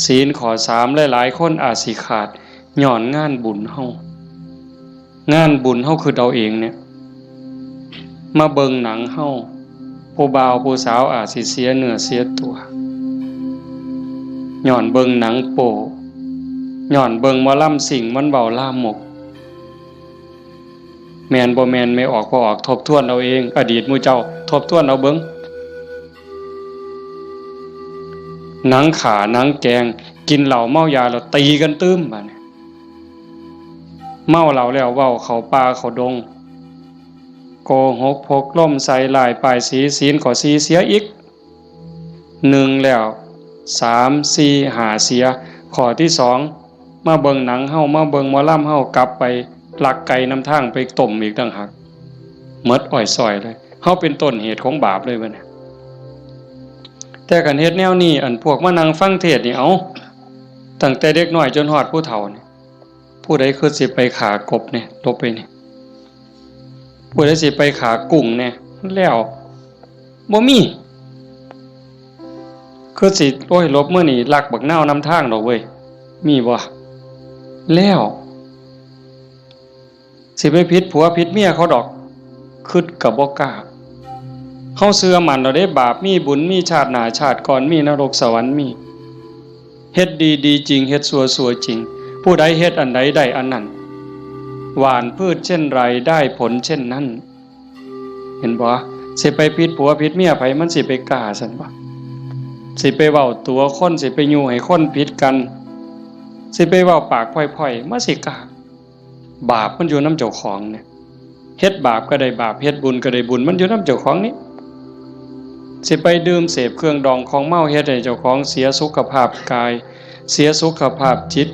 ศีลข้อ3หลายๆคนอาจสิขาดย้อนงานบุญเฮางานบุญเฮาคือเอาเองเนี่ยมาเบิ่งหนังเฮาผู้บ่าวผู้สาวอาจสิเสียเนื้อเสียตัวย้อนเบิ่งหนังโป๊ย้อนเบิ่งหมอลำสิ่งมันเว้าลามกแม่นบ่แม่นไม่ออกบ่ออกทบทวนเอาเองอดีตหมู่เจ้าทบทวนเอาเบิ่ง หนังขาหนังแกงกินเหล้าเมายาแล้วตีกันตื้มบัดนี้เมาเหล้าแล้วเว้าเข้าป่าเข้าดงโกหกพกล่มใส่ลายป้ายสีศีลข้อ4เสียอีก1แล้ว3 4 5เสียข้อที่2มาเบิ่งหนังเฮามาเบิ่งหมอลำเฮากลับไปลักไก่นำทางไปต้มอีกต่างหากหมดอ้อยซอยเลยเฮาเป็นต้นเหตุของบาปเลยบัดนี้แต่กันเฮ็ดแนวนี้อันพวกมานั่งฟังเทศน์นี่เอาตั้งแต่เด็กน้อยจนฮอดผู้เฒ่านี่ผู้ใดคือสิไปขากบเนี่ยลบไปนี่ผู้ใดสิไปขากุ้งเนี่ยแล้วบ่มีคือสิโอ้ยลบมื้อนี้ลักบักนาวนำทางดอกเว้ยมีบ่แล้วสิไปผิดผัวผิดเมียเขาดอกคิดก็บ่กล้าเฮาเชื่อมั่นแล้วเด้บาปมีบุญมีชาติหน้าชาติก่อนมีนรกสวรรค์มีเฮ็ดดีดีจริงเฮ็ดชั่วจริงผู้ใดเฮ็ดอันใดได้อันนั้นหว่านพืชเช่นไรได้ผลเช่นนั้นเห็นบ่สิไปผิดผัวผิดเมียไผมันสิไปกล้าซั่นบ่สิไปเว้าตัวคนสิไปยู่ให้คนผิดกันสิไปเว้าปากพ่อยๆมาสิกล้าบาปมันอยู่นำเจ้าของเนี่ยเฮ็ดบาปก็ได้บาปเฮ็ดบุญก็ได้บุญมันอยู่นำเจ้าของนี่สิไปดื่มเสพเครื่องดองของเมาเฮ็ดให้เจ้าของเสียสุขภาพกายเสียสุขภาพจิต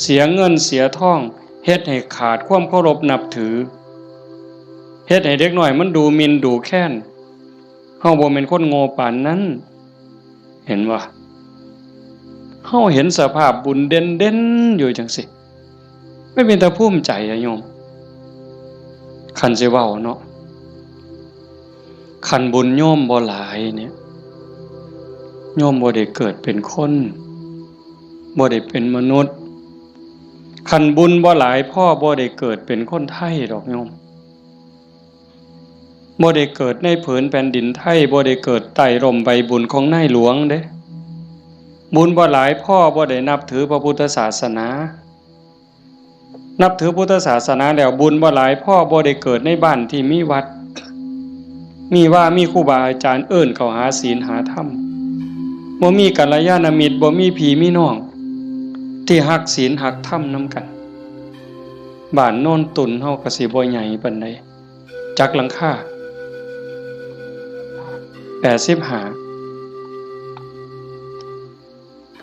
เสียเงินเสียทองเฮ็ดให้ขาดความเคารพนับถือเฮ็ดให้เด็กน้อยมันดูหมิ่นดูแค้นเฮาบ่แม่นคนโง่ปานนั้นเห็นบ่เฮาเห็นสภาพบุญเด่นๆอยู่จังซี่ไม่เป็นตาภูมิใจอะโยมคันสิเว้าเนาะคันบุญโยมบ่หลายเนี่ยโยมบ่ได้เกิดเป็นคนบ่ได้เป็นมนุษย์คันบุญบ่หลายพ่อบ่ได้เกิดเป็นคนไทยดอกโยมบ่ได้เกิดในผืนแผ่นดินไทยบ่ได้เกิดใต้ร่มใบบุญของนายหลวงเด้บุญบ่หลายพ่อบ่ได้นับถือพระพุทธศาสนานับถือพุทธศาสนาแล้วบุญบ่หลายพ่อบ่ได้เกิดในบ้านที่มีวัดมีว่ามีครูบาอาจารย์เอิ้นเข้าหาศีลหาธรรมบ่มีกัลยาณมิตรบ่มีพี่มีน้องที่ฮักศีลฮักธรรมนำกันบ้านโน่นตุนเฮาก็สิบ่ใหญ่ปานใดจักหลังคา85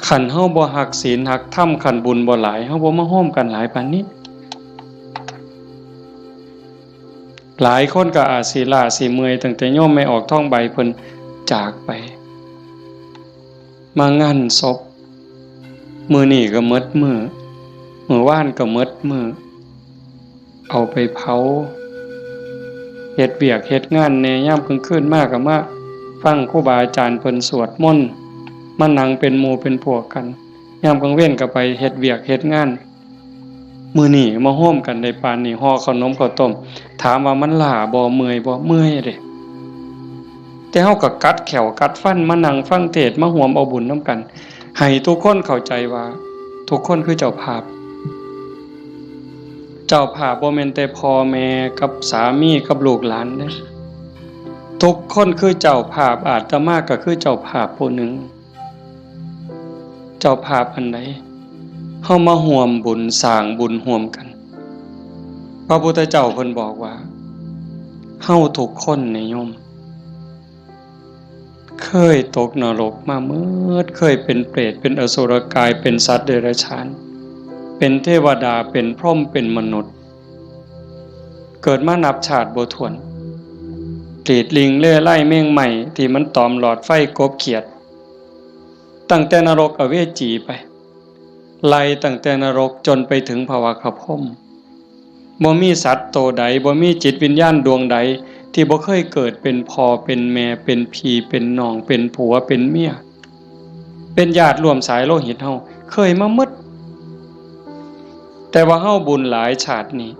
คันเฮาบ่ฮักศีลฮักธรรมคันบุญบ่หลายเฮาบ่มาโฮมกันหลายปานนี้หลายคนก็อาจสิล้าสิเมื่อยตั้งแต่โยมไม่ออกท้องใบเพิ่นจากไปมางานศพมื้อนี้ก็หมดมื้อวานก็หมดมื้อเอาไปเผาเฮ็ดเวียกเฮ็ดงานแน่ยามกลางคืนมาก็มาฟังครูบาอาจารย์เพิ่นสวดมนต์มานั่งเป็นหมู่เป็นพวกกันยามกลางเว้นก็ไปเฮ็ดเวียกเฮ็ดงานมื้อนี้มาโฮมกันได้ปานนี้ห่อขนมข้าวต้มถามว่ามันล้าบ่เมื่อยบ่เมื่อยเด้แต่เฮาก็กัดแขวกัดฟันมานั่งฟังเทศน์มาร่วมเอาบุญนำกันให้ทุกคนเข้าใจว่าทุกคนคือเจ้าภาพบ่แม่นแต่พ่อแม่กับสามีกับลูกหลานเด้ทุกคนคือเจ้าภาพอาตมาก็คือเจ้าภาพผู้หนึ่งเจ้าภาพอันใดเฮามาร่วมบุญสร้างบุญร่วมกันพระพุทธเจ้าเพิ่นบอกว่าเฮาทุกคนเนี่ยโยมเคยตกนรกมาเมื่อเคยเป็นเปรตเป็นอสุรกายเป็นสัตว์เดรัจฉานเป็นเทวดาเป็นพรหมเป็นมนุษย์เกิดมานับชาติบ่ถ้วนกรีดลิงเล่ไล่เม่งใหม่ที่มันตอมหลอดไฟกบเขียดตั้งแต่นรกอเวจีไปไล่ตั้งแต่นรกจนไปถึงภวคพรหมบ่มีสัตว์โตใดบ่มีจิตวิญญาณดวงใดที่บ่เคยเกิดเป็นพ่อเป็นแม่เป็นพี่เป็นน้องเป็นผัวเป็นเมียเป็นญาติร่วมสายโลหิตเฮาเคยมาหมดแต่ว่าเฮาบุญหลายชาตินี้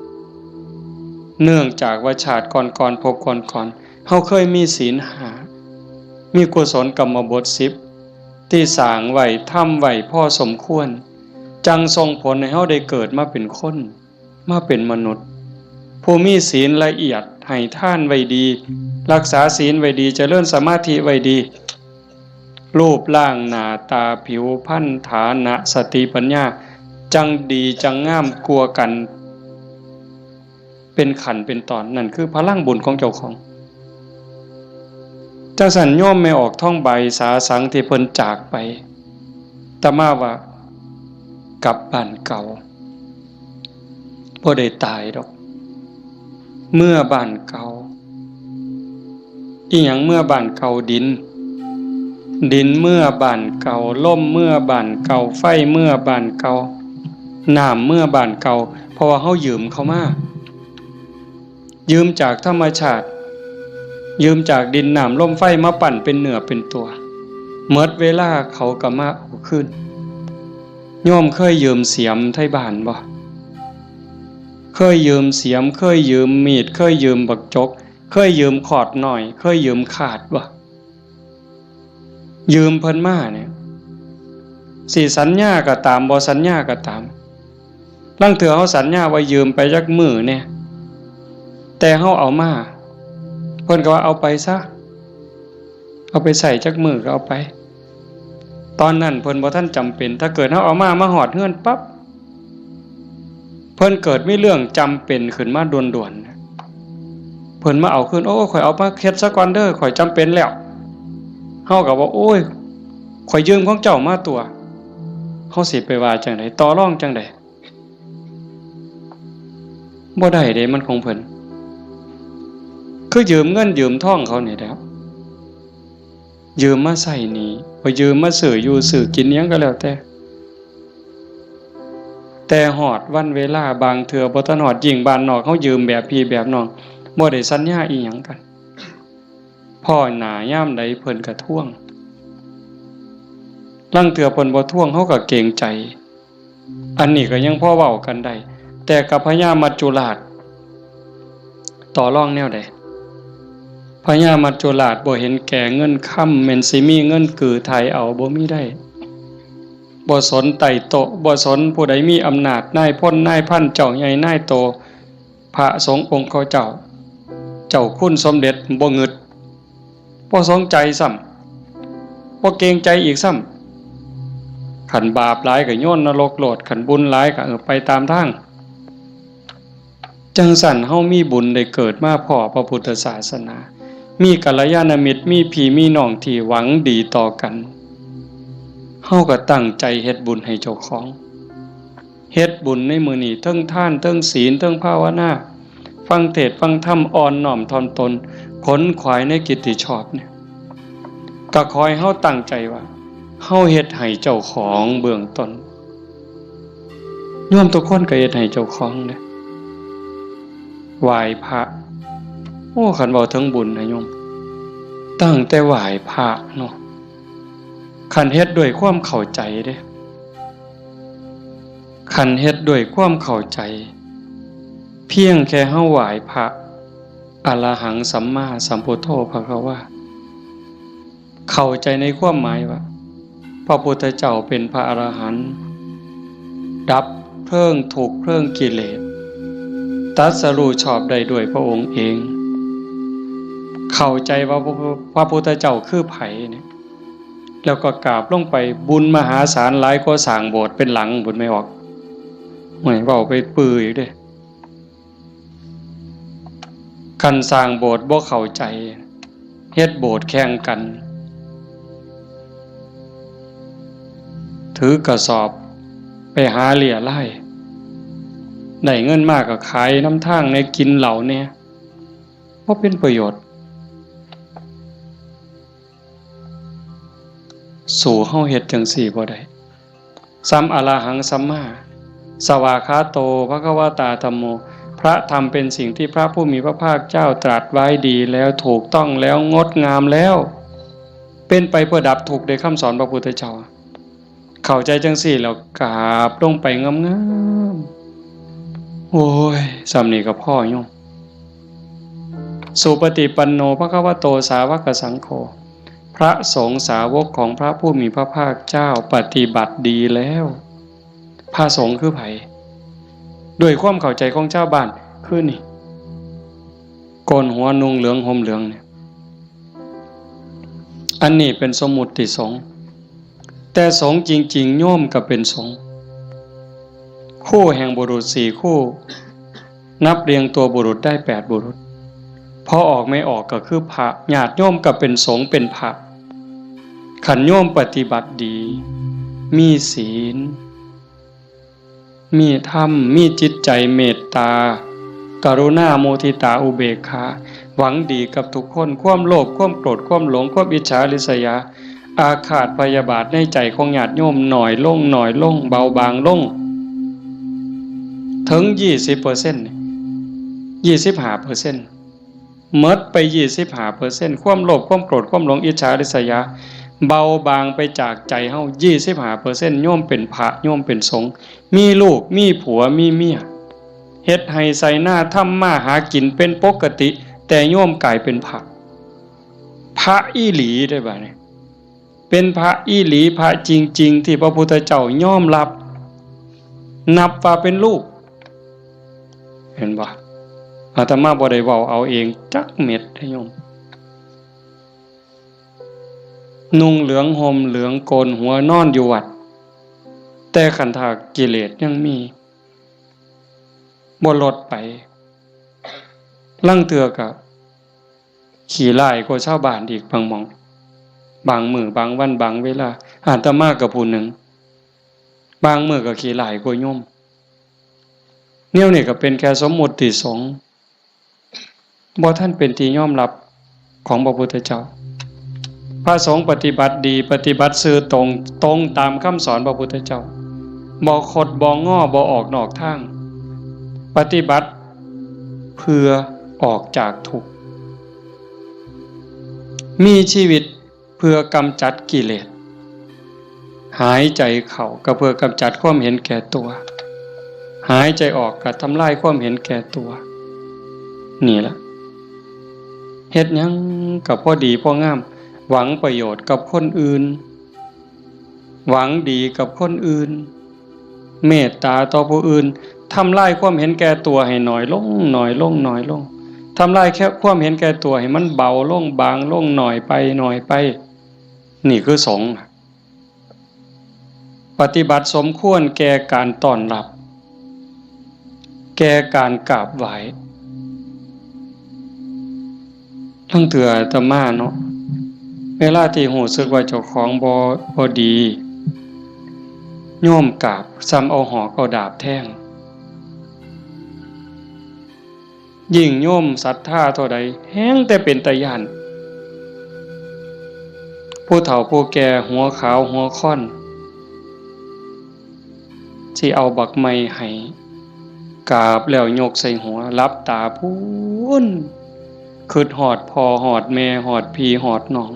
เนื่องจากว่าชาติก่อนๆพบก่อนๆเฮาเคยมีศีล5มีกุศลกรรมบท10ที่สร้างไว้ทำไว้พอสมควรจังส่งผลให้เฮาได้เกิดมาเป็นคนมาเป็นมนุษย์ผู้มีศีลละเอียดให้ทานไว้ดีรักษาศีลไว้ดีเจริญสมาธิไว้ดี รูปร่างหน้าตาผิวพรรณฐานะสติปัญญาจังดีจังงามกลัวกันเป็นขันเป็นตอนนั่นคือพลังบุญของเจ้าของจังสันโยมไม่ออกท่องใบสาสังที่เพิ่นจากไปแต่มาว่ากลับบ้านเก่าบ่ได้ตายดอกเมื่อบ้านเก่าอีหยังเมื่อบ้านเก่าดินเมื่อบ้านเก่าลมเมื่อบ้านเก่าไฟเมื่อบ้านเก่าน้ำเมื่อบ้านเก่าเพราะว่าเฮายืมเขามายืมจากธรรมชาติยืมจากดินน้ำลมไฟมาปั่นเป็นเนื้อเป็นตัวเมื่อเวลาเขาก็มาเอาขึ้นโยมเคยยืมเสียมไทบ้านบ่เคยยืมเสียมเคยยืมมีดเคยยืมบักจกเคยยืมขอดหน่อยเคยยืมขาดบ่ยืมเพิ่นมาเนี่ยสิสัญญาก็ตามบ่สัญญาก็ตามลางเทื่อเฮาสัญญาว่ายืมไปจักมื้อเนี่ยแต่เฮาเอามาเพิ่นก็ว่าเอาไปซะเอาไปใส่จักมื้อก็เอาไปตอนนั้นเพิ่นบ่ทันจำเป็นถ้าเกิดเฮาเอามาฮอดเฮือนปั๊บเพิ่นเกิดมีเรื่องจำเป็นขึ้นมาด่วนๆเพิ่นมาเอาคืนโอ้ข่อยเอามาเฮ็ดซะก่อนเด้อข่อยจำเป็นแล้วเฮาก็ว่าโอ้ยข่อยยืมของเจ้ามาตัวเฮาสิไปว่าจังได๋ต่อรองจังได๋บ่ได้เด้มันของเพิ่นคือยืมเงินยืมทองเขานี่แหละยืมมาใช้หนี้บ่ยืมมาซื้ออยู่ซื้อกินหยังก็แล้วแต่ฮอดวันเวลาบางเทื่อบ่ทันฮอดยิ่งบ้านนอกเฮายืมแบบพี่แบบน้องบ่ได้สัญญาอีหยังกันพ่อหน้ายามใดเพิ่นก็ทวงลางเทื่อเพิ่นบ่ทวงเฮาก็เกรงใจอันนี้ก็ยังพอเว้ากันได้แต่กับพญามัจจุราชต่อรองแนวใดพญามัจจุราชบ่เห็นแก่เงินค่ำแม่นสิมีเงินกือไทยเอาบ่มีได้บ่สนไต่โตบ่สนผู้ใดมีอำนาจนายพลนายพันเจ้าใหญ่นายโตพระสงฆ์องค์เขาเจ้าคุณสมเด็จบ่งึดบ่สนใจซ้ำบ่เกรงใจอีกซ้ำขันบาปหลายก็โยนนรกโลดขันบุญหลายก็ไปตามทางจังสั่นเฮามีบุญได้เกิดมาพ้อพระพุทธศาสนามีกัลยาณมิตรมีพี่มีน้องที่หวังดีต่อกันเฮาก็ตั้งใจเฮ็ดบุญให้เจ้าของเฮ็ดบุญในมื้อนี้เทิงทานเทิงศีลเทิงภาวนาฟังเทศน์ฟังธรรมอ่อนน้อมถ่อมตนขนขวายในกิตติชอบเนี่ยก็ขอให้เฮาตั้งใจว่าเฮาเฮ็ดให้เจ้าของเบื้องต้นโยมทุกคนก็เฮ็ดให้เจ้าของเด้อไหว้พระโอ้คันเว้าถึงบุญนะโยมตั้งแต่ไหว้พระเนาะคันเฮ็ดด้วยความเข้าใจเด้คันเฮ็ดด้วยความเข้าใจเพียงแค่เฮาไหว้พระอรหังสัมมาสัมพุทโธภควาเข้าใจในความหมายว่าพระพุทธเจ้าเป็นพระอรหันต์ดับเพลิงทุกข์เพลิงกิเลสตรัสรู้ชอบได้ด้วยพระองค์เองเข้าใจว่าพระพุทธเจ้าคือไผเนี่ยแล้วก็กราบลงไปบุญมหาศาลหลายกว่าสร้างโบสถ์เป็นหลังบุญไม่ออกหวยเว้าไปปื้ออีกเด้คันสร้างโบสถ์บ่เข้าใจเฮ็ดโบสถ์แข่งกันถือกระสอบไปหาเหลี่ยไล่ได้เงินมากก็ขายน้ำทางในกินเหล่าเนี่ยบ่เป็นประโยชน์สู่เฮาเฮ็ดจังซี่บ่ได้สัมอรหังสัมมาสวากขาโตภควตาธัมโมพระธรรมเป็นสิ่งที่พระผู้มีพระภาคเจ้าตรัสไว้ดีแล้วถูกต้องแล้วงดงามแล้วเป็นไปเพื่อดับทุกข์ในคำสอนพระพุทธเจ้าเข้าใจจังซี่แล้วกราบลงไปงามๆโอ้ยสำนี้ก็พ่อโยมสุปฏิปันโนภควโตสาวกสังโฆพระสงฆ์สาวกของพระผู้มีพระภาคเจ้าปฏิบัติดีแล้วพระสงฆ์คือไผด้วยความเข้าใจของชาวบ้านคือนี่โกนหัวนุ่งเหลืองห่มเหลืองเนี่ย อันนี้เป็นสมมุติสงฆ์แต่สงฆ์จริงๆโยมก็เป็นสงฆ์คู่แห่งบุรุษ4คู่นับเรียงตัวบุรุษได้8บุรุษพอออกไม่ออกก็คือพระญาติโยมก็เป็นสงฆ์เป็นพระขันโยมปฏิบัติดีมีศีลมีธรรมมีจิตใจเมตตากรุณาโมทิตาอุเบกขาหวังดีกับทุกคนความโลภความโกรธความหลงความอิจฉาริษยาอาฆาตพยาบาทในใจของญาติโยมหน่อยลงเบาบางลงถึง 20% 25%หมดไป 25% ความโลภความโกรธความหลงอิจฉาริษยาเบาบางไปจากใจเฮา 25% โยมเป็นพระโยมเป็นสงฆ์มีลูกมีผัวมีเมียเฮ็ดให้ใส่หน้าทำมาหากินเป็นปกติแต่โยมกลายเป็นพระอีหลีได้บ่เนี่ยเป็นพระอีหลีพระจริงๆที่พระพุทธเจ้ายอมรับนับว่าเป็นลูกเห็นบ่อาตมาบ่ได้เว้าเอาเองจักเม็ดให้โยมนุ่งเหลืองห่มเหลืองโกนหัวนอนอยู่วัดแต่ขันธกิเลสยังมีบ่ลดไปลังเทื่อก็ขี้ร้ายกว่าชาวบ้านอีกบางหม้องบางมื้อบางวันบางเวลาอาตมาก็ผู้หนึ่งบางมื้อก็ขี้ร้ายกว่าโยมแนวนี้ก็เป็นแค่สมมุติสงฆ์บ่ท่านเป็นที่ยอมรับของพระพุทธเจ้าพระสงฆ์ปฏิบัติดีปฏิบัติซื่อตรงตามคำสอนพระพุทธเจ้าบ่คดบ่ง้อบ่ออกนอกทางปฏิบัติเพื่อออกจากทุกข์มีชีวิตเพื่อกำจัดกิเลสหายใจเข้าก็เพื่อกำจัดความเห็นแก่ตัวหายใจออกก็ทำลายความเห็นแก่ตัวนี่ล่ะเฮ็ดหยังก็พอดีพองามหวังประโยชน์กับคนอื่นหวังดีกับคนอื่นเมตตาต่อผู้อื่นทำลายความเห็นแก่ตัวให้น้อยลงทำลายแค่ความเห็นแก่ตัวให้มันเบาลงบางลงหน่อยไปนี่คือสงฆ์ปฏิบัติสมควรแก่การต้อนรับแก่การกราบไหว้ทั้งเถื่ออาตมาเนาะเวลาที่รู้สึกว่าเจ้าของบ่ดีโยมกราบซ้ำเอาหอกเอาดาบแทงยิ่งโยมศรัทธาเท่าใดแห้งแต่เป็นตาย้านผู้เฒ่าผู้แก่หัวขาวหัวค่อนสิเอาบักไม้ให้กราบแล้วยกใส่หัวลับตาพูนคิดฮอดพ่อฮอดแม่ฮอดพี่ฮอดน้อง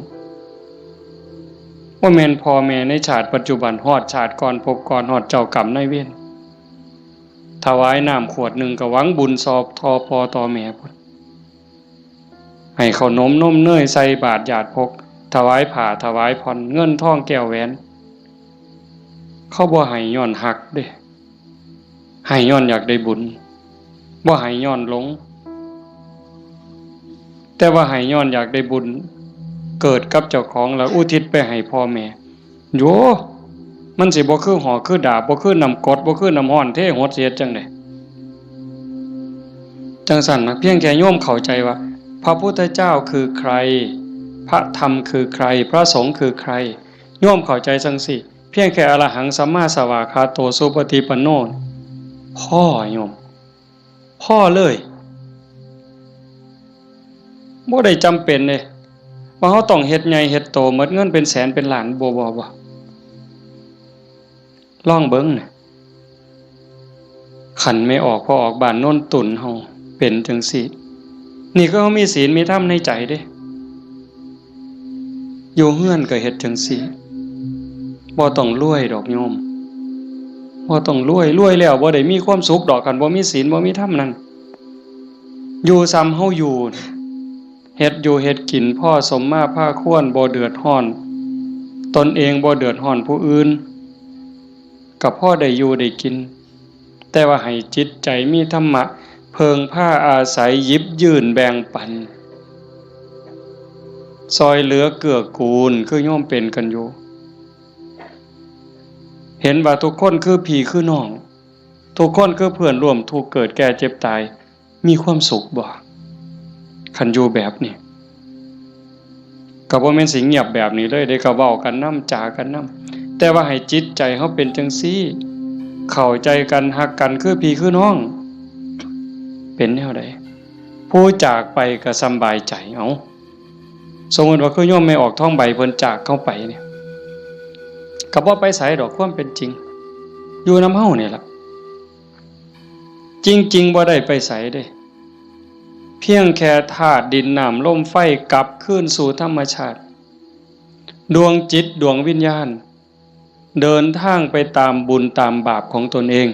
ว่าแม่นพ่อแม่ในชาติปัจจุบันฮอดชาติก่อนภพก่อนฮอดเจ้ากรรมนายเวรถวายน้ำขวดหนึ่งก็หวังบุญสอบทอพอต่อแม่พุ่นให้ขนมนมเนยใส่บาตรญาติพกถวายผ้าถวายผ่อนเงินทองแก้วแหวนเขาบ่ให้ย้อนหักเด้ให้ย้อนอยากได้บุญบ่ให้ย้อนหลงแต่ว่าให้ย้อนอยากได้บุญเกิดกับเจ้าของแล้วอุทิศไปให้พ่อแม่โยมันสิบ่คือหอกคือดาบบ่คือน้ำกรดบ่คือน้ำร้อนเทหดเสียจังได๋จังซั่นนะเพียงแค่โยมเข้าใจว่าพระพุทธเจ้าคือใครพระธรรมคือใครพระสงฆ์คือใครโยมเข้าใจจังสิเพียงแค่อรหังสัมมาสวากขาโตสุปฏิปันโนพ่อโยมพ่อเลยบ่ได้จำเป็นเลยว่าเฮาต้องเฮ็ดใหญ่เฮ็ดโตหมดเงินเป็นแสนเป็นล้านบ่ลองเบิ่งน่ะขันไม่ออกพอออกบ้านโน่นตุ่นเฮาเป็นจังซี่นี่ก็เฮามีศีลมีธรรมในใจเด้อยู่เฮือนก็เฮ็ดจังซี่บ่ต้องรวยดอกโยมบ่ต้องรวยแล้วบ่ได้มีความสุขดอกคันบ่มีศีลบ่มีธรรมนั่นอยู่ซ้ำเฮาอยู่เฮ็ดอยู่เฮ็ดกินพ่อสมมาภาควรบ่เดือดร้อนตนเองบ่เดือดร้อนผู้อื่นก็พอได้อยู่ได้กินแต่ว่าให้จิตใจมีธรรมะเพิงผ้าอาศัยหยิบยื่นแบ่งปัน ซอยเหลือเกื้อกูลคือโยมเป็นกันอยู่เห็นว่าทุกคนคือพี่คือน้องทุกคนคือเพื่อนร่วมทุกข์เกิดแก่เจ็บตายมีความสุขบ่คันอยู่แบบนี้ก็บ่แม่นสิเงียบแบบนี้เลยได้ก็เว้ากันนำจากันนำแต่ว่าให้จิตใจเฮาเป็นจังซี่เข้าใจกันฮักกันคือพี่คือน้องเป็นแนวใดผู้จากไปก็สำบายใจเอาสมมุติว่าคือโยมไม่ออกท้องใบเพิ่นจากเข้าไปเนี่ยก็บ่ไปไสดอกความเป็นจริงอยู่นำเฮานี่ล่ะจริงๆบ่ได้ไปไสเด้เพียงแค่ธาตุดินน้ำลมไฟกลับคืนสู่ธรรมชาติดวงจิตดวงวิญญาณเดินทางไปตามบุญตามบาปของตนเอง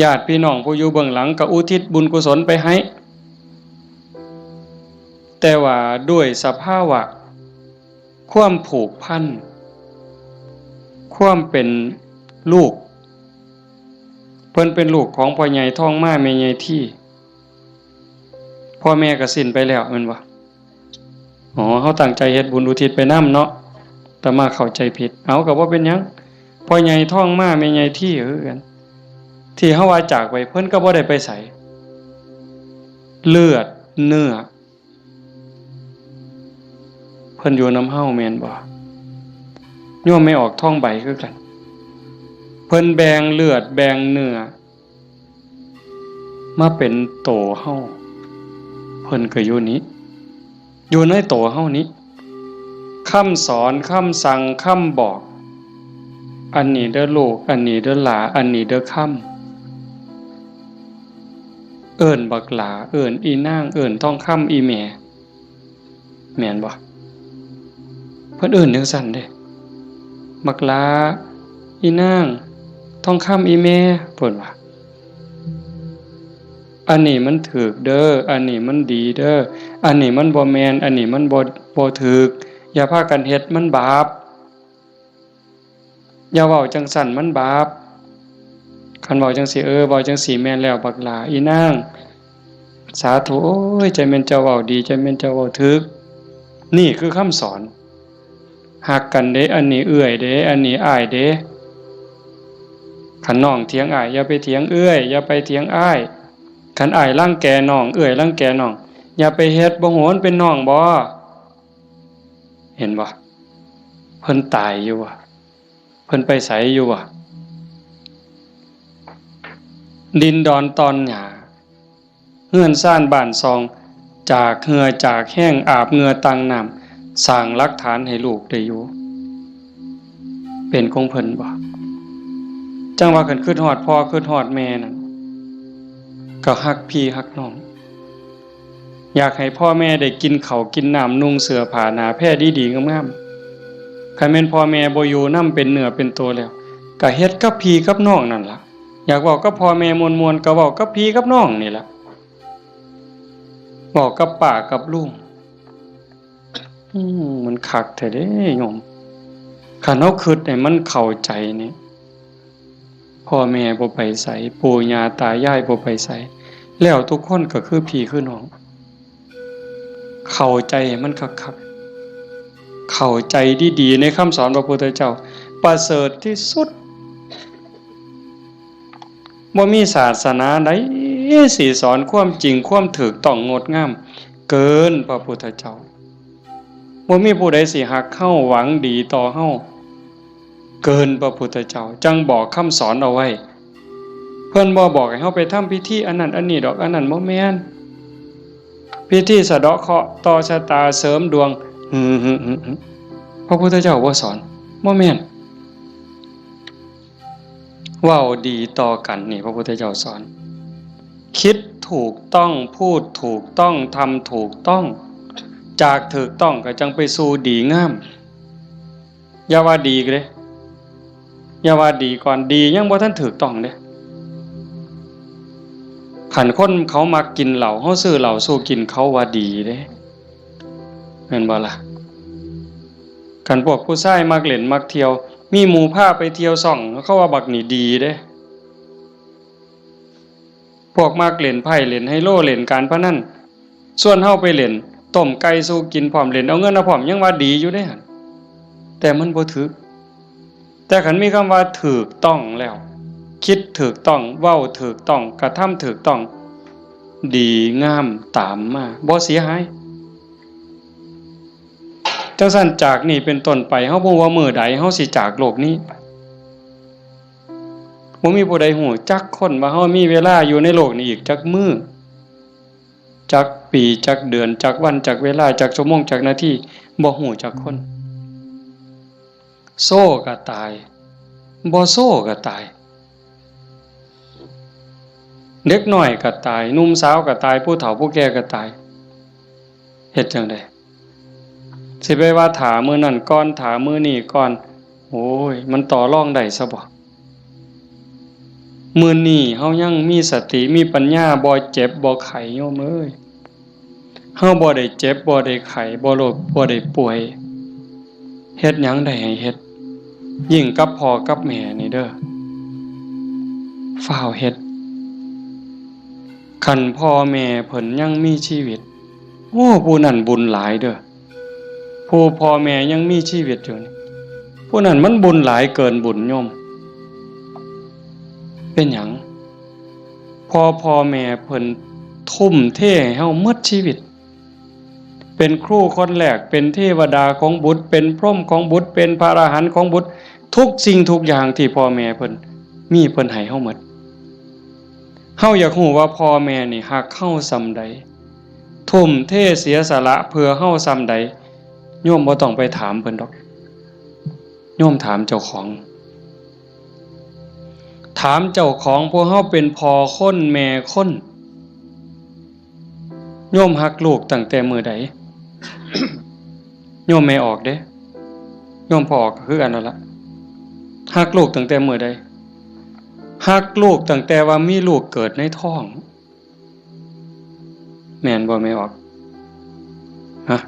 ญาติพี่น้องผู้อยู่เบื้องหลังก็อุทิศบุญกุศลไปให้แต่ว่าด้วยสภาวะความผูกพันความเป็นลูกเพิ่นเป็นลูกของพ่อใหญ่ท้องมาแม่ใหญ่ที่พ่อแม่ก็สิ้นไปแล้วแม่นบ่เฮาตั้งใจเฮ็ดบุญอุทิศไปนำเนาะแต่มาเข้าใจผิดเอาก็บ่เป็นหยังพ่อใหญ่ท้องมาแม่ใหญ่ที่คือกันที่เฮาว่าจากไปเพิ่นก็บ่ได้ไปไสเลือดเนื้อเพิ่นอยู่นำเฮาแม่นบ่โยมไม่ออกท้องใบคือกันเพิ่นแบ่งเลือดแบ่งเนื้อมาเป็นโตเฮาเพิ่นก็อยู่นี้อยู่ในโตเฮานี้คำสอนคำสั่งคำบอกอันนี้เด้อลูกอันนี้เด้อหลาอันนี้เด้อคำเอิ้นบักหลาเอิ้นอีนางเอิ้นทองคำอีแม่แม่นบ่เพิ่นเอิ้นจังซั่นเด้บักหลาอีนางทองคำอีแม่เพิ่นว่าอันนี้มันถูกเด้ออันนี้มันดีเด้ออันนี้มันบ่แม่นอันนี้มันบ่ถูกอย่าพากันเฮ็ดมันบาปอย่าเว้าจังซั่นมันบาปคันเว้าจังซี่เว้าจังซี่แม่นแล้วบักหลาอีนางสาธุโอ้ยใจแม่นเจ้าเว้าดีใจแม่นเจ้าเว้าถูกนี่คือคำสอนฮักกันเด้อันนี้เอื้อยเด้อันนี้อ้ายเด้คันน้องเถียงอ้ายอย่าไปเถียงเอื้อยอย่าไปเถียงอ้ายคันอ้ายรังแกน้องเอื้อยรังแกน้องอย่าไปเฮ็ดบ่โหนเป็นน้องบ่เห็นบ่เพิ่นตายอยู่ว่ะเพิ่นไปไสอยู่ว่ะดินดอนตอนหญ้าเฮือนซ่านบ้านซองจากเหงื่อจากแห้งอาบเหงื่อตังน้ำสร้างหลักฐานให้ลูกได้อยู่เป็นของเพิ่นบ่จังว่าคันคิดฮอดพ่อคิดฮอดแม่นั่นก็ฮักพี่ฮักน้องอยากให้พ่อแม่ได้กินข้าวกินน้ำนุ่งเสื้อผ้าหน้าแพรดีๆงามๆคันแม่นพ่อแม่บ่อยู่นำเป็นเนื้อเป็นตัวแล้วก็เฮ็ดกับพี่กับน้องนั่นล่ะอยากเว้ากับพ่อแม่ม่วนๆก็เว้ากับพี่กับน้องนี่ล่ะเว้ากับป้ากับลุงมันคักแท้เด้โยมคันเฮาคิดให้มันเข้าใจนี่พ่อแม่บ่ไปไสปู่ย่าตายายบ่ไปไสแล้วทุกคนก็คือพี่คือน้องเข้าใจให้มันคักๆเข้าใจดีๆในคำสอนพระพุทธเจ้าประเสริฐที่สุดบ่มีศาสนาใดสิสอนความจริงความถูกต้องงดงามเกินพระพุทธเจ้าบ่มีผู้ใดสิฮักเฮาหวังดีต่อเฮาเกินพระพุทธเจ้าจังบอกคำสอนเอาไว้เพิ่นบ่บอกให้เฮาไปทำพิธีอันนั้นอันนี้ดอกอันนั้นบ่แม่นพิธีสะเดาะเคราะห์ต่อชะตาเสริมดวงพระพุทธเจ้าบ่สอนบ่แม่นเว้าดีต่อกันนี่พระพุทธเจ้าสอนคิดถูกต้องพูดถูกต้องทำถูกต้องจากถูกต้องก็จังไปสู่ดีงามอย่าว่าดีเด้อย่าว่าดีก่อนดียังบ่ทันถูกต้องเด้คันคนเขามักกินเหล้าเฮาซื้อเหล้าสู้กินเขาว่าดีเด้แม่นบ่ล่ะคันพวกผู้ชายมักเล่นมักเที่ยวมีหมู่พาไปเที่ยวซ่องเขาว่าบักนี่ดีเด้พวกมักเล่นไพ่เล่นไฮโลเล่นการพนันส่วนเฮาไปเล่น ต้มไก่สู้กินพร้อมเล่นเอาเงินเอาพร้อมยังว่าดีอยู่เด้หั่นแต่มันบ่ถูกแต่คันมีคำว่าถูกต้องแล้วคิดถูกต้องเว้าถูกต้องกระทำถูกต้องดีงามตามมาบ่เสียหายจังซั่นจากนี้เป็นต้นไปเฮาบ่ว่ามื้อใดเฮาสิจากโลกนี้บ่มีผู้ใดฮู้จักคนว่าเฮามีเวลาอยู่ในโลกนี้อีกจักมื้อจักปีจักเดือนจักวันจักเวลาจักชั่วโมงจักนาทีบ่ฮู้จักคนโซ่ก็ตายบ่โซ่ก็ตายเด็กน้อยก็ตายหนุ่มสาวก็ตายผู้เฒ่าผู้แก่ก็ตายเฮ็ดจังได๋สิไปว่าถามื้อนั้นก่อนถามื้อนี้ก่อนโอ้ยมันต่อรองได้ซะบ่มื้อนี้เฮายังมีสติมีปัญญาบ่เจ็บบ่ไข้โยมเอ้ยเฮาบ่ได้เจ็บบ่ได้ไข้บ่โรคบ่ได้ป่วยเฮ็ดหยังได้ให้เฮ็ดยิ่งกับพ่อกับแม่นี่เด้อฟ้าวเฮ็ดคันพ่อแม่เพิ่นยังมีชีวิตโอ้ผู้นั้นบุญหลายเด้อผู้พ่อแม่ยังมีชีวิตอยู่นี่ผู้นั้นมันบุญหลายเกินบุญโยมเป็นหยังพ่อแม่เพิ่นทุ่มเทให้เฮาหมดชีวิตเป็นครูคนแรกเป็นเทวดาของบุตรเป็นพรหมของบุตรเป็นพระอรหันต์ของบุตรทุกสิ่งทุกอย่างที่พ่อแม่เพิ่นมีเพิ่นให้เฮาหมดเฮาอยากรู้ว่าพ่อแม่นี่ฮักเฮาส่ำใดทุ่มเทเสียสละเพื่อเฮาส่ำใดโยมบ่ต้องไปถามเพิ่นดอกโยมถามเจ้าของถามเจ้าของพวกเฮาเป็นพ่อคนแม่คนโยมฮักลูกตั้งแต่มื้อใด โยมไม่ออกเด้โยมพอออกก็คือกันนั่นล่ะฮักลูกตั้งแต่มื้อใดฮักลูกตั้งแต่ว่ามีลูกเกิดในท้องแม่นบ่ไม่ออกฮะ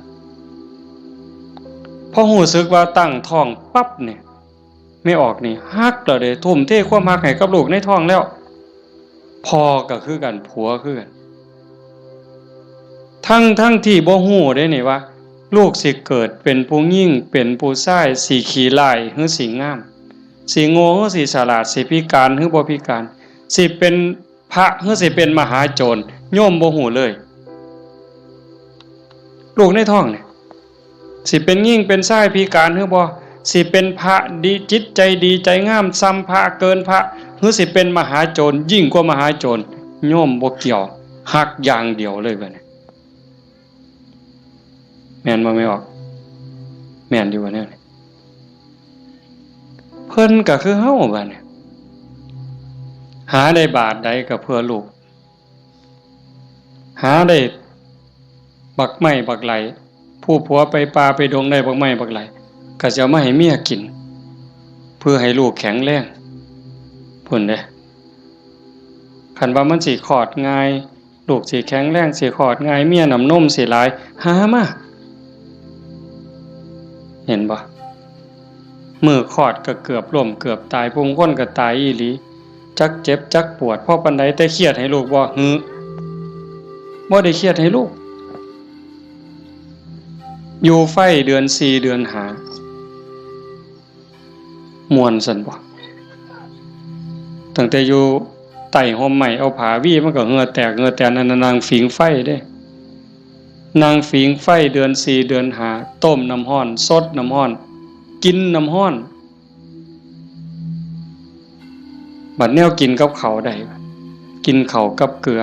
พอรู้สึกว่าตั้งท้องปั๊บเนี่ยไม่ออกนี่ฮักแล้วเด้ทุ่มเทความฮักให้กับลูกในท้องแล้วพ่อก็คือกันผัวคือกันทั้งที่บ่ฮู้ได้นี่ว่าลูกสิเกิดเป็นผู้หญิงเป็นผู้ชายสิขี้ร้ายหรือสิงามสิโง่หรือสิฉลาดสิพิการหรือบ่พิการสิเป็นพระหรือสิเป็นมหาโจรโยมบ่ฮู้เลยลูกในท้องนี่สิเป็นหญิงเป็นชายพิการหรือบ่สิเป็นพระดีจิตใจดีใจงามซ้ำพระเกินพระหรือสิเป็นมหาโจรยิ่งกว่ามหาโจรโยมบ่เกี่ยวฮักอย่างเดียวเลยบัดนี้แม่นบ่ไม่ออกแม่นอยู่ว่าแนวนี้เพิ่นก็คือเฮาบัดนี้หาได้บาทใดก็เพื่อลูกหาได้บักไม้บักไหลผู้ผัวไปป่าไปดงได้บักไม้บักไหลก็จะเอามาให้เมียกินเพื่อให้ลูกแข็งแรงพุ่นเด้คันว่ามันสิคลอดง่ายลูกสิแข็งแรงสิคลอดง่ายเมียน้ำนมสิหลายหามาเห็นบ่มือคลอดก็เกือบล้มเกือบตายผู้คนก็ตายอีหลีจักเจ็บจักปวดพอปานใดแต่เครียดให้ลูกบ่บ่ได้เครียดให้ลูกอยู่ไฟเดือน4เดือน5ม่วนซั่นบ่ตั้งแต่อยู่ใต้ห่มไม้เอาผ้าวี่มันก็เหงื่อแตกเหงื่อแตนนั่นนางฝิงไฟเด้นางฝิงไฟเดือน4เดือน5ต้มน้ำร้อนสดน้ำร้อนกินน้ำร้อนบัดแนวกินกับข้าวได้กินข้าวกับเกลือ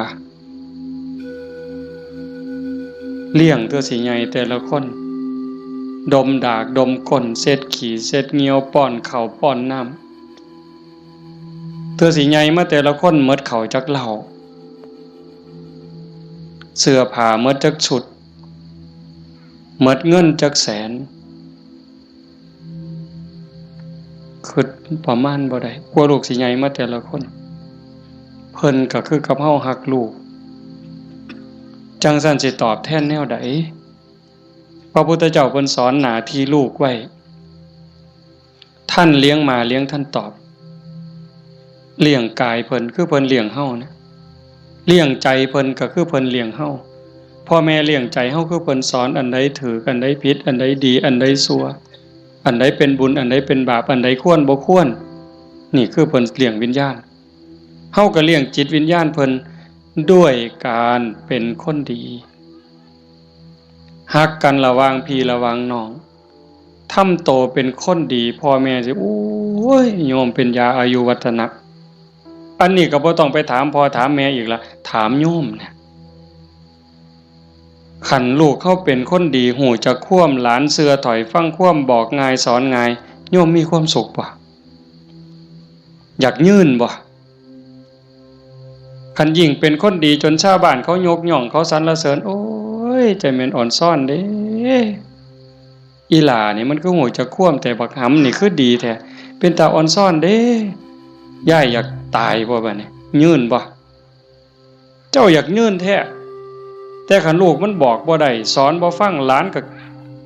เลี้ยงตัวสิใหญ่แต่ละคนดมดากดมก้นเช็ดขี้เช็ดเหงียวป้อนข้าวป้อนน้ำตัวสิใหญ่มาแต่ละคนหมดข้าวจักเหล้าเสื้อผ้าหมดจักชุดหมดเงินจักแสนคือประมาณบ่ได้กลัวลูกสิใหญ่มาแต่ละคนเพิ่นก็คือกับเฮาฮักลูกจังซั่นสิตอบแทนแนวใดพระพุทธเจ้าเพิ่นสอนหน้าที่ลูกไว้ท่านเลี้ยงมาเลี้ยงท่านตอบเลี้ยงกายเพิ่นคือเพิ่นเลี้ยงเฮานะเลี้ยงใจเพิ่นก็คือเพิ่นเลี้ยงเฮาพ พ่อแม่เลี้ยงใจเฮาคือเพิ่นสอนอันใดถูกอันใดผิดอันใดดีอันใดชั่วอันใดเป็นบุญอันใดเป็นบาปอันใดควรบ่ควรนี่คือเพิ่นเลี้ยงวิญญาณเฮาก็เลี้ยงจิตวิญญาณเพิ่นด้วยการเป็นคนดีฮักกันระหว่างพี่ระหว่างน้องทำโตเป็นคนดีพ่อแม่สิโอ้ยโยมเป็นยาอายุวัฒนะอันนี้ก็บ่ต้องไปถามพ่อถามแม่อีกละถามโยมเนี่ยขันลูกเขาเป็นคนดีหูจะคว่ำหลานเสือถอยฟังคว่ำบอกง่ายสอนง่ายโยมมีความสุขบ่อยากยื่นบ่ขันยิ่งเป็นคนดีจนชาวบ้านเขายกย่องเขาสรรเสริญโอ้ยใจแม่นอ่อนซ่อนเด้อีหล่านี่มันก็หูจะคว่ำแต่บักหำนี่คือดีแท้เป็นตาอ่อนซ่อนเด้ย่ายอยากตายบ่บัดนี้ยื่นบ่เจ้าอยากยื่นแท้แต่ขันลูกมันบอกบ่ได้สอนบ่ฟังหลานก็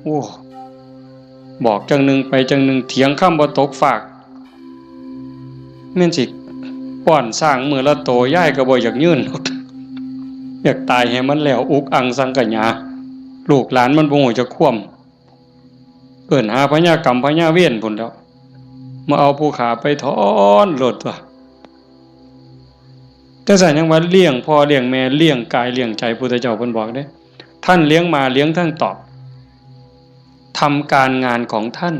โอ้บอกจังหนึ่งไปจังหนึ่งเถียงคำบ่ตกฝากแม่นสิป้อนสร้างมือละโตย่ายก็บ่อยากยื่นอยากตายให้มันแล้วอุกอังสังกะหยาลูกหลานมันบ่ฮู้จะคว่ำเอิ้นหาพญากรรมพญาเวรพุ่นแล้วมาเอาผู้ขาไปถอนโลดตัวแต่สั่นยังว่าเลี้ยงพ่อเลี้ยงแม่เลี้ยงกายเลี้ยงใจพุทธเจ้าเพิ่นบอกเด้ท่านเลี้ยงมาเลี้ยงทั้งตอบทำการงานของท่าน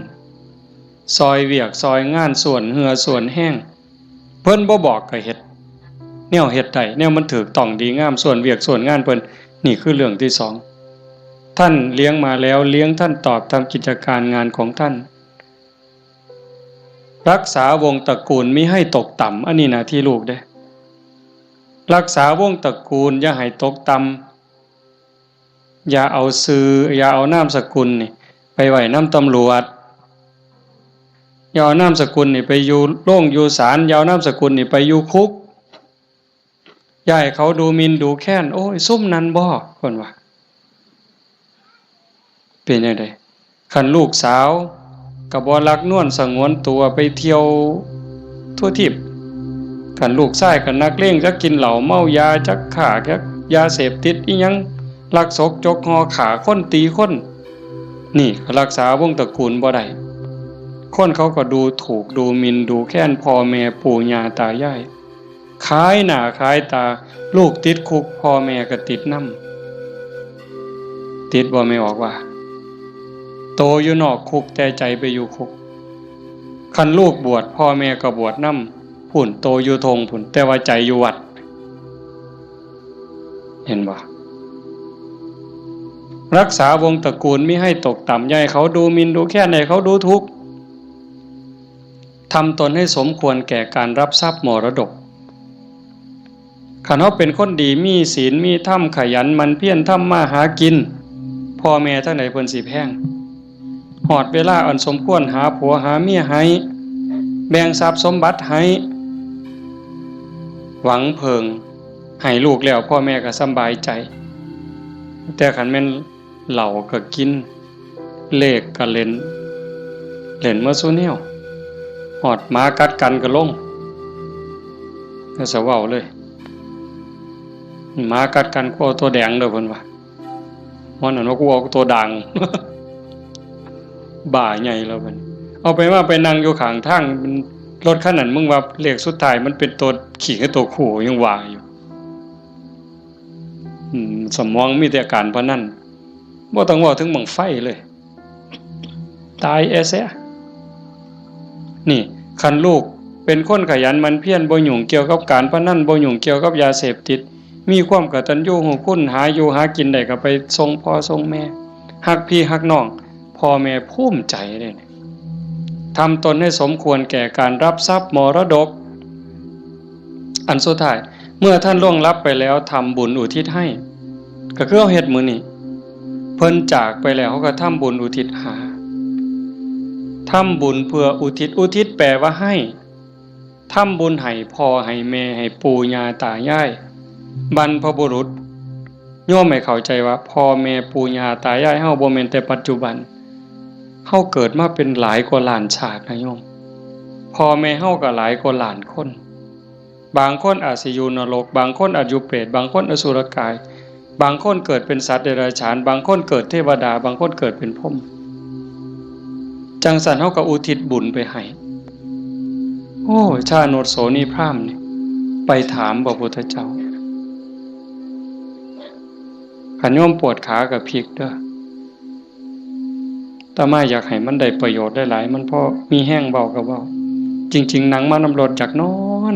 ซอยเวียกซอยงานส่วนเหือส่วนแห้งเพิ่นบ่บอกก็เฮ็ดแนวเฮ็ดได้แนวมันถูกต้องดีงามส่วนเวียกส่วนงานเพิ่นนี่คือเรื่องที่สองท่านเลี้ยงมาแล้วเลี้ยงท่านตอบตามกิจการงานของท่านรักษาวงตระกูลมิให้ตกต่ำอันนี้หน้าที่ลูกเด้รักษาวงตระกูลอย่าให้ตกต่ำอย่าเอาชื่ออย่าเอานามสกุลนี่ไปไว้นำตำรวจอย่าเอานามสกุลนี่ไปอยู่โรงอยู่ศาลอย่าเอานามสกุลนี่ไปอยู่คุกอย่าให้เขาดูหมิ่นดูแค้นโอ้ยซุ่มนั้นบ่เพิ่นว่าเป็นจังได๋คันลูกสาวก็บ่รักนวลสงวนตัวไปเที่ยวทั่วทิพย์คันลูกชายก็นักเลงจักกินเหล้าเมายาจักฆ่าจักยาเสพติดอีหยังลักศกจกหอขาคนตีคนนี่รักษาวงตระกูลบ่ได้คนเขาก็ดูถูกดูหมิ่นดูแค้นพ่อแม่ปู่ย่าตายายขายหน้าขายตาลูกติดคุกพ่อแม่ก็ติดนำติดบ่ไม่ออกว่าโตอยู่นอกคุกแต่ใจไปอยู่คุกคันลูกบวชพ่อแม่ก็บวชนำพุ่นโตอยู่ทงพุ่นแต่ว่าใจอยู่วัดเห็นบ่รักษาวงตระกูลมิให้ตกต่ำอย่าให้เขาดูหมิ่นดูแค้นให้เขาดูทุกข์ทำตนให้สมควรแก่การรับทรัพย์มรดกคันเฮาเป็นคนดีมีศีลมีธรรมขยันมันเพียรทำมาหากินพ่อแม่ทั้งหลายเพิ่นสิแพงฮอดเวลาอันสมควรหาผัวหาเมียให้แบ่งทรัพย์สมบัติให้หวังเพิงให้ลูกแล้วพ่อแม่ก็สำบายใจแต่คันแม่นเหล้าก็กินเลขก็เล่นมาซุแนวฮอดหมากัดกันก็ลงก็สะเว้าเลยหมากัดกันก็เอาตัวแดงเด้อเพิ่นว่ามันนั่นว่ากูเอาตัวด่าง บ่าใหญ่แล้วมันเอาไปว่าไปนั่งอยู่ข้างทางรถคันนั้นมึงว่าเลขสุดท้ายมันเป็นตัวขี่กับตัวขู่ยังว่าอยู่สมองมีแต่การพนันบ่ต้องว่าถึงบังไฟเลยตายแซ่นี่คันลูกเป็นคนขยันมันเพียรบ่ยุ่งเกี่ยวกับการพนันบ่ยุ่งเกี่ยวกับยาเสพติดมีความกตัญญูรู้คุณหาอยู่หากินได้ก็ไปส่งพ่อส่งแม่ฮักพี่ฮักน้องพ่อแม่ภูมิใจเลยทำตนให้สมควรแก่การรับทรัพย์มรดกอันสุดท้ายเมื่อท่านล่วงลับไปแล้วทำบุญอุทิศให้ก็คือเอาเฮ็ดมื้อนี้เพิ่นจากไปแล้วเขาก็ทำบุญอุทิศหาทำบุญเพื่ออุทิศแปลว่าให้ทำบุญให้พ่อให้แม่ให้ปู่ย่าตายายบรรพบุรุษโยมไม่เข้าใจว่าพ่อแม่ปู่ย่าตายายเฮาบ่แม่นแต่ปัจจุบันเฮาเกิดมาเป็นหลายกว่าล้านชาตินะโยมพ่อแม่เฮาก็หลายกว่าล้านคนบางคนอาจสิอยู่นรกบางคนอาจอยู่เปรตบางคนอสุรกาย บางคนเกิดเป็นสัตว์เดรัจฉานบางคนเกิดเทวดาบางคนเกิดเป็นพรหมจังสันเฮาก็อุทิศบุญไปให้โอ้ชาโนดโสนีพราหมณ์นี่ไปถามพระพุทธเจ้าขันโยมปวดขากับพริกเด้อแต่มาอยากให้มันได้ประโยชน์ได้หลายมันพอมีแห้งเบากับเบาจริงๆหนังมานำรดอยากนอน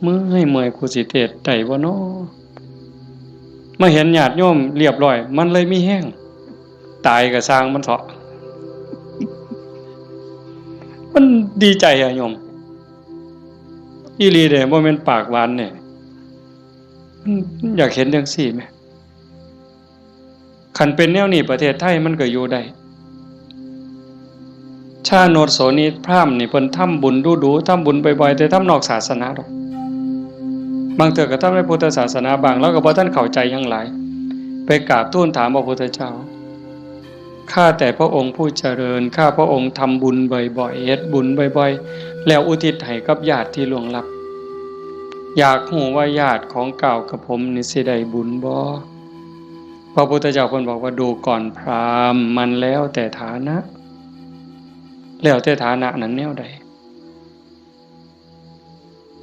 เมื่อยกูสิเทศได้บ่น้อมาเห็นญาติโยมเรียบร้อยมันเลยมีแห้งตายก็สร้างมันเถาะมันดีใจอะโยมอีหลีเด้บ่แม่นปากหวานเนี่ยอยากเห็นจังซี่แหมคันเป็นแนวนี้ประเทศไทยมันก็อยู่ได้ชาโนดโสนีพราหมณ์นี่เพิ่นทำบุญดูๆทำบุญบ่อยๆแต่ทำนอกศาสนาดอกบางเทื่อก็ทำในพุทธศาสนาบางแล้วก็บ่ทันเข้าใจหยังหลายไปกราบทูลถามพระพุทธเจ้าข้าแต่พระองค์ผู้เจริญข้าพระองค์ทำบุญบ่อยๆเฮ็ดบุญบ่อยๆแล้วอุทิศให้กับญาติที่ล่วงลับอยากรู้ว่าญาติของเก่ากับผมนี่สิได้บุญบ่พระพุทธเจ้าเพิ่นบอกว่าดูก่อนพราหมณ์มันแล้วแต่ฐานะแล้วแต่ฐานะนั้นแนวใด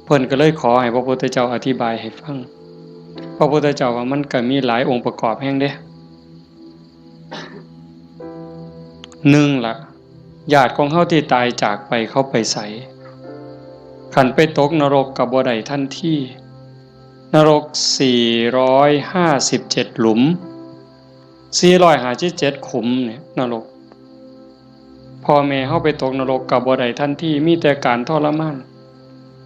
เพิ่นก็เลยขอให้พระพุทธเจ้าอธิบายให้ฟังพระพุทธเจ้าว่ามันก็มีหลายองค์ประกอบแห่งเด้1ล่ะญาติของเฮาที่ตายจากไปเขาไปไสคันไปตกนรกก็บ่ได้ทันทีนรก457หลุม457ขุมเนี่ยนรกพ่อแม่เฮาไปตกนรกก็บ่ได้ทันทีมีแต่การทรมาน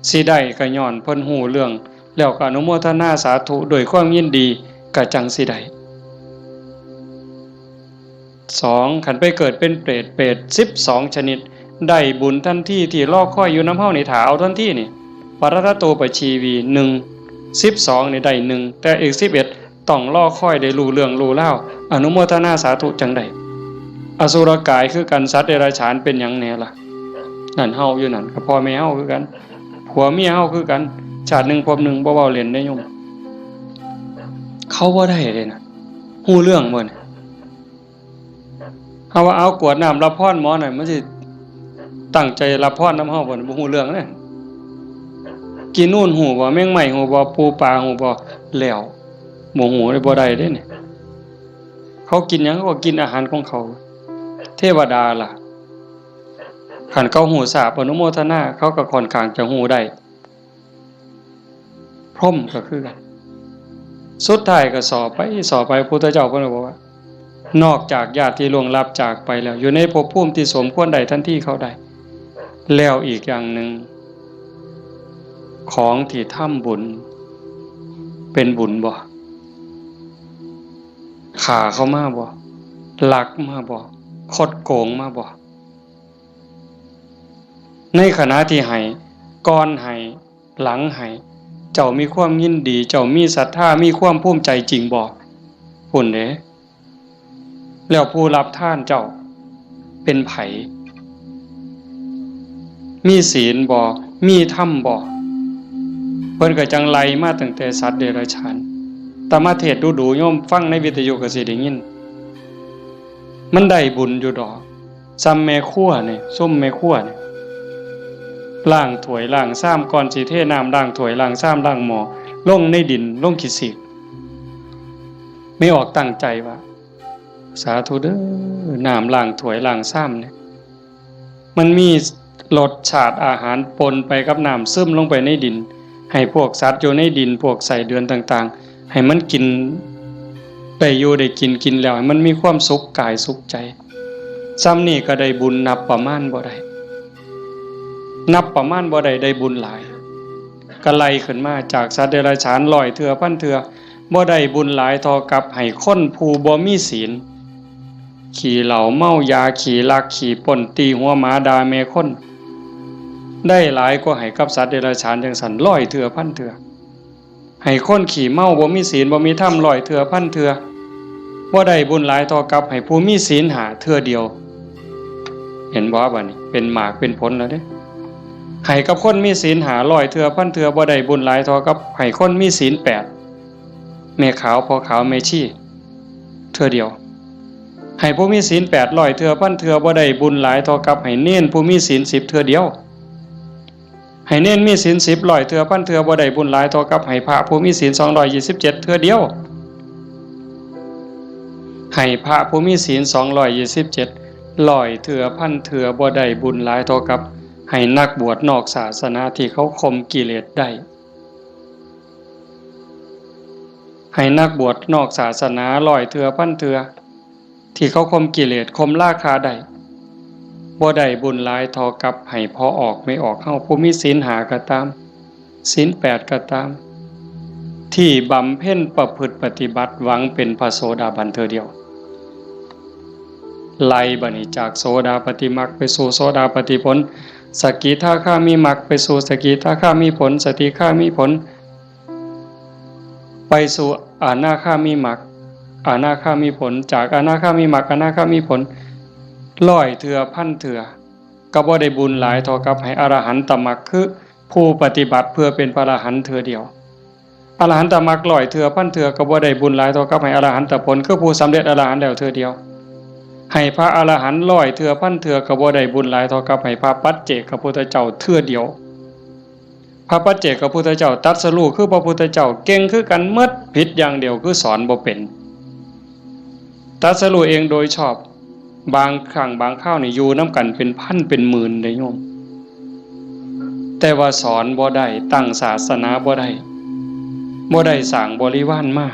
สิได้ก็ย้อนเพิ่นฮู้เรื่องแล้วก็อนุโมทนาสาธุโดยความยินดีก็จังสิได้2คันไปเกิดเป็นเปรต12ชนิดได้บุญทันทีที่รอคอยอยู่นำเฮานี่ถ้าเอาทันทีนี่ปรตโตปชีวี1 12นี่ได้1แต่อีก11ต้องรอคอยได้รู้เรื่องรู้ราวอนุโมทนาสาธุจังได๋อสุรกายคือกันสัตว์เดรัจฉานเป็นหยังแน่ล่ะนั่นเฮาอยู่นั่นก็พ่อแม่เฮาคือกันผัวเมียเฮาคือกันชาติหนึ่งพบหนึ่งบ่เว้าเล่นได้โยมเขาบ่ได้เลยนะฮู้เรื่องบ่เนี่ยเฮาว่าเอากวดน้ำรับพรหมอหน่อยมันสิตั้งใจรับพรนำเฮาบ่บ่ฮู้เรื่องเด้กินนู่นฮู้บ่แมงไหม้ฮู้บ่ปูปลาฮู้บ่แล้วบ่ฮู้ได้บ่ได้เด้เนี่ยเขากินหยังเขาก็กินอาหารของเขาเทวดาล่ะคันเขาฮู้ทราบอนุโมทนาเขาก็ค่อนข้างจะฮู้ได้พรหมก็คือกันสุดท้ายก็สอบไปพุทธเจ้าเพิ่นบอกว่านอกจากญาติที่ล่วงลับจากไปแล้วอยู่ในภพภูมิที่สมควรได้ทันทีเขาได้แล้วอีกอย่างหนึ่งของที่ทำบุญเป็นบุญบ่ฆ่าเขามาบ่ลักมาบ่คดโกงมาบ่ในขณะที่ให้ก่อนให้หลังให้เจ้ามีความยินดีเจ้ามีศรัทธามีความภูมิใจจริงบ่พุ่นเด้แล้วผู้รับทานเจ้าเป็นไผมีศีลบ่มีธรรมบ่เพิ่นก็จังไล่มาตั้งแต่สัตว์เดรัจฉานแต่มาเทศน์ดูๆโยมฟังในวิทยุก็สิได้ยินมันได้บุญอยู่ดอกซ้ำแม่ครัวนี่ส้มแม่ครัวนี่ล้างถ้วยล้างซ้ำก่อนสิเทน้ำล้างถ้วยล้างซ้ำล้างหม้อลงในดินลงขี้สิกไม่ออกตั้งใจว่าสาธุเด้อน้ำล้างถ้วยล้างซ้ำเนี่ยมันมีรสชาติอาหารปนไปกับน้ำซึมลงไปในดินให้พวกสัตว์อยู่ในดินพวกไส้เดือนต่างๆให้มันกินได้อยู่ได้กินแล้วให้มันมีความสุขกายสุขใจซ้ำนี่ก็ได้บุญนับประมาณบ่ได้ได้บุญหลายก็ไล่ขึ้นมาจากสัตว์เดรัจฉาน100เทื่อพันเทื่อบ่ได้บุญหลายเท่ากับให้คนผู้บ่มีศีลขี่เหล้าเมายาขี่ลักขี่ป่นตีหัวหมาด่าแม่คนได้หลายกว่าให้กับสัตว์เดรัจฉานจังซั่น100เทื่อพันเทื่อให้คนขี่เมาบ่มีศีลบ่มีธรรม100เทื่อพันเทื่อบ่ได้บุญหลายเท่ากับให้ผู้มีศีล5เทื่อเดียวเห็นบ่บัดนี้เป็นหมากเป็นผลแล้วเด้ให้กับคนมีศีล500เทื่อพันเทื่อบ่ได้บุญหลายเท่ากับให้คนมีศีล8 แม่ขาวพ่อขาวแม่ชีเทื่อเดียวให้ผู้มีศีล800เทื่อพันเทื่อบ่ได้บุญหลายเท่ากับให้เน้นผู้มีศีล10เทื่อเดียวให้เน้นมีศีล10ร้อยเทื่อพันเทื่อบ่ได้บุญหลายเท่ากับให้พระผู้มีศีล227เทื่อเดียวให้พระผู้มีศีล227ร้อยเทื่อพันเทื่อบ่ได้บุญหลายเท่ากับให้นักบวชนอกศาสนาที่เขาข่มกิเลสได้ให้นักบวชนอกศาสนาร้อยเทื่อพันเทื่อที่เขาข่มกิเลสข่มราคะได้บ่ได้บุญหลายเท่ากับให้พอออกไม่ออกเฮาผู้มีศีล5ก็ตามศีล8ก็ตามที่บำเพ็ญประพฤติปฏิบัติหวังเป็นพระโสดาบันเทื่อเดียวไล่บัดนี้จากโสดาปัตติมรรคไปสู่โสดาปัตติผลสกิทาคามีมรรคไปสู่สกิทาคามีผลสติคามีผลไปสู่อนาคามีมรรคอนาคามีผลจากอนาคามีมรรคอนาคามีผลร้อยเทื่อพันเทื่อก็บ่ได้บุญหลายเท่ากับให้อรหันตมรรคคือผู้ปฏิบัติเพื่อเป็นพระอรหันต์เทื่อเดียวอรหันตมรรคร้อยเทื่อพันเทื่อก็บ่ได้บุญหลายเท่ากับให้อรหันตผลคือผู้สำเร็จอรหันต์แล้วเทื่อเดียวให้พระอรหันต์ร้อยเทื่อพันเทื่อก็บ่ได้บุญหลายเท่ากับให้พระปัจเจกพุทธเจ้าเทื่อเดียวพระปัจเจกพุทธเจ้าตรัสรู้คือพระพุทธเจ้าเก่งคือกันหมดผิดอย่างเดียวคือสอนบ่เป็นตรัสรู้เองโดยชอบบางครั้งบางคราวนี่อยู่น้ำกันเป็นพันเป็นหมื่นเลยโยมแต่ว่าสอนบ่ได้ตั้งศาสนาบ่ได้สร้างบริวารมา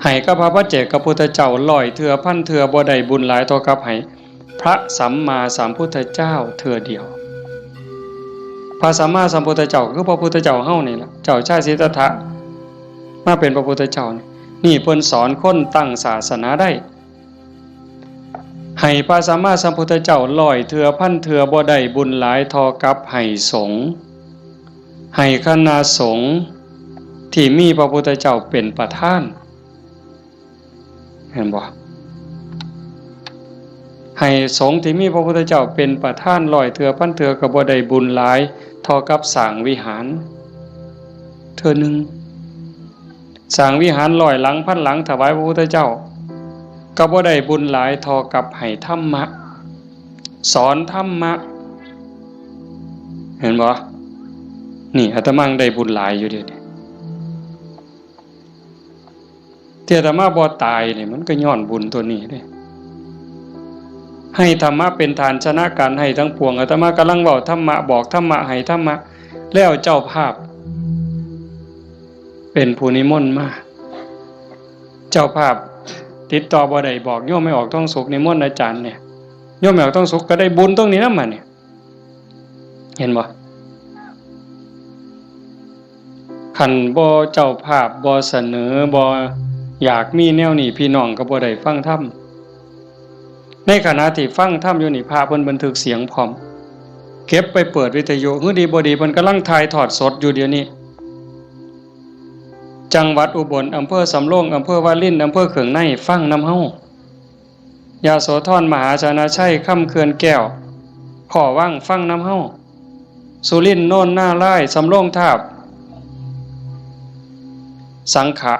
ให้กับพระปัจเจกพุทธเจ้าร้อยเทื่อพันเทื่อบ่ได้บุญหลายเท่ากับให้พระสัมมาสัมพุทธเจ้าเทื่อเดียวพระสัมมาสัมพุทธเจ้าคือพระพุทธเจ้าเฮานี่ล่ะเจ้าชายสิทธัตถะมาเป็นพระพุทธเจ้านี่เพิ่นสอนคนตั้งศาสนาได้ให้พระสัมมาสัมพุทธเจ้าร้อยเทื่อพันเทื่อบ่ได้บุญหลายเท่ากับให้สงฆ์ให้คณะสงฆ์ที่มีพระพุทธเจ้าเป็นประธานเห็นบ่ให้สงฆ์ที่มีพระพุทธเจ้าเป็นประธานร้อยเทื่อพันเทื่อก็บ่ได้บุญหลายเท่ากับสร้างวิหารเทื่อนึงสร้างวิหารร้อยหลังพันหลังถวายพระพุทธเจ้าก็บ่ได้บุญหลายเท่ากับให้ธรรมะสอนธรรมะเห็นบ่นี่อาตมาได้บุญหลายอยู่เด้ที่อาตมาบ่ตายนี่มันก็ย้อนบุญตัวนี้เด้ให้ธรรมะเป็นฐานชนะการให้ทั้งปวงอาตมากำลังเว้าธรรมะบอกธรรมะให้ธรรมะแล้วเจ้าภาพเป็นผู้นิมนต์มาเจ้าภาพติดต่อบ่ได้บอกโยมไม่ออกท้องสุขนิมนต์อาจารย์เนี่ยโยมไม่ออกท้องสุขก็ได้บุญตรงนี้นำมาเนี่ยเห็นบ่คันบ่เจ้าภาพบ่เสนอบ่อยากมีแนวนี้พี่น้องก็บ่ได้ฟังธรรมในขณะที่ฟังธรรมอยู่นี่พระเพิ่นบันทึกเสียงพร้อมเก็บไปเปิดวิทยุฮือดีบ่ดีเพิ่นกำลังถ่ายทอดสดอยู่เดี๋ยวนี้จังหวัดอุบลอำเภอสำโรงอำเภอวารินอำเภอเขืองในฟังนำเฮายาโสธรมหาชนะชัยค่ำเขื่อนแก้วขอว่างฟังนำเฮาสุรินทร์โน่นหน้าไร่สำโรงทาบสังขะ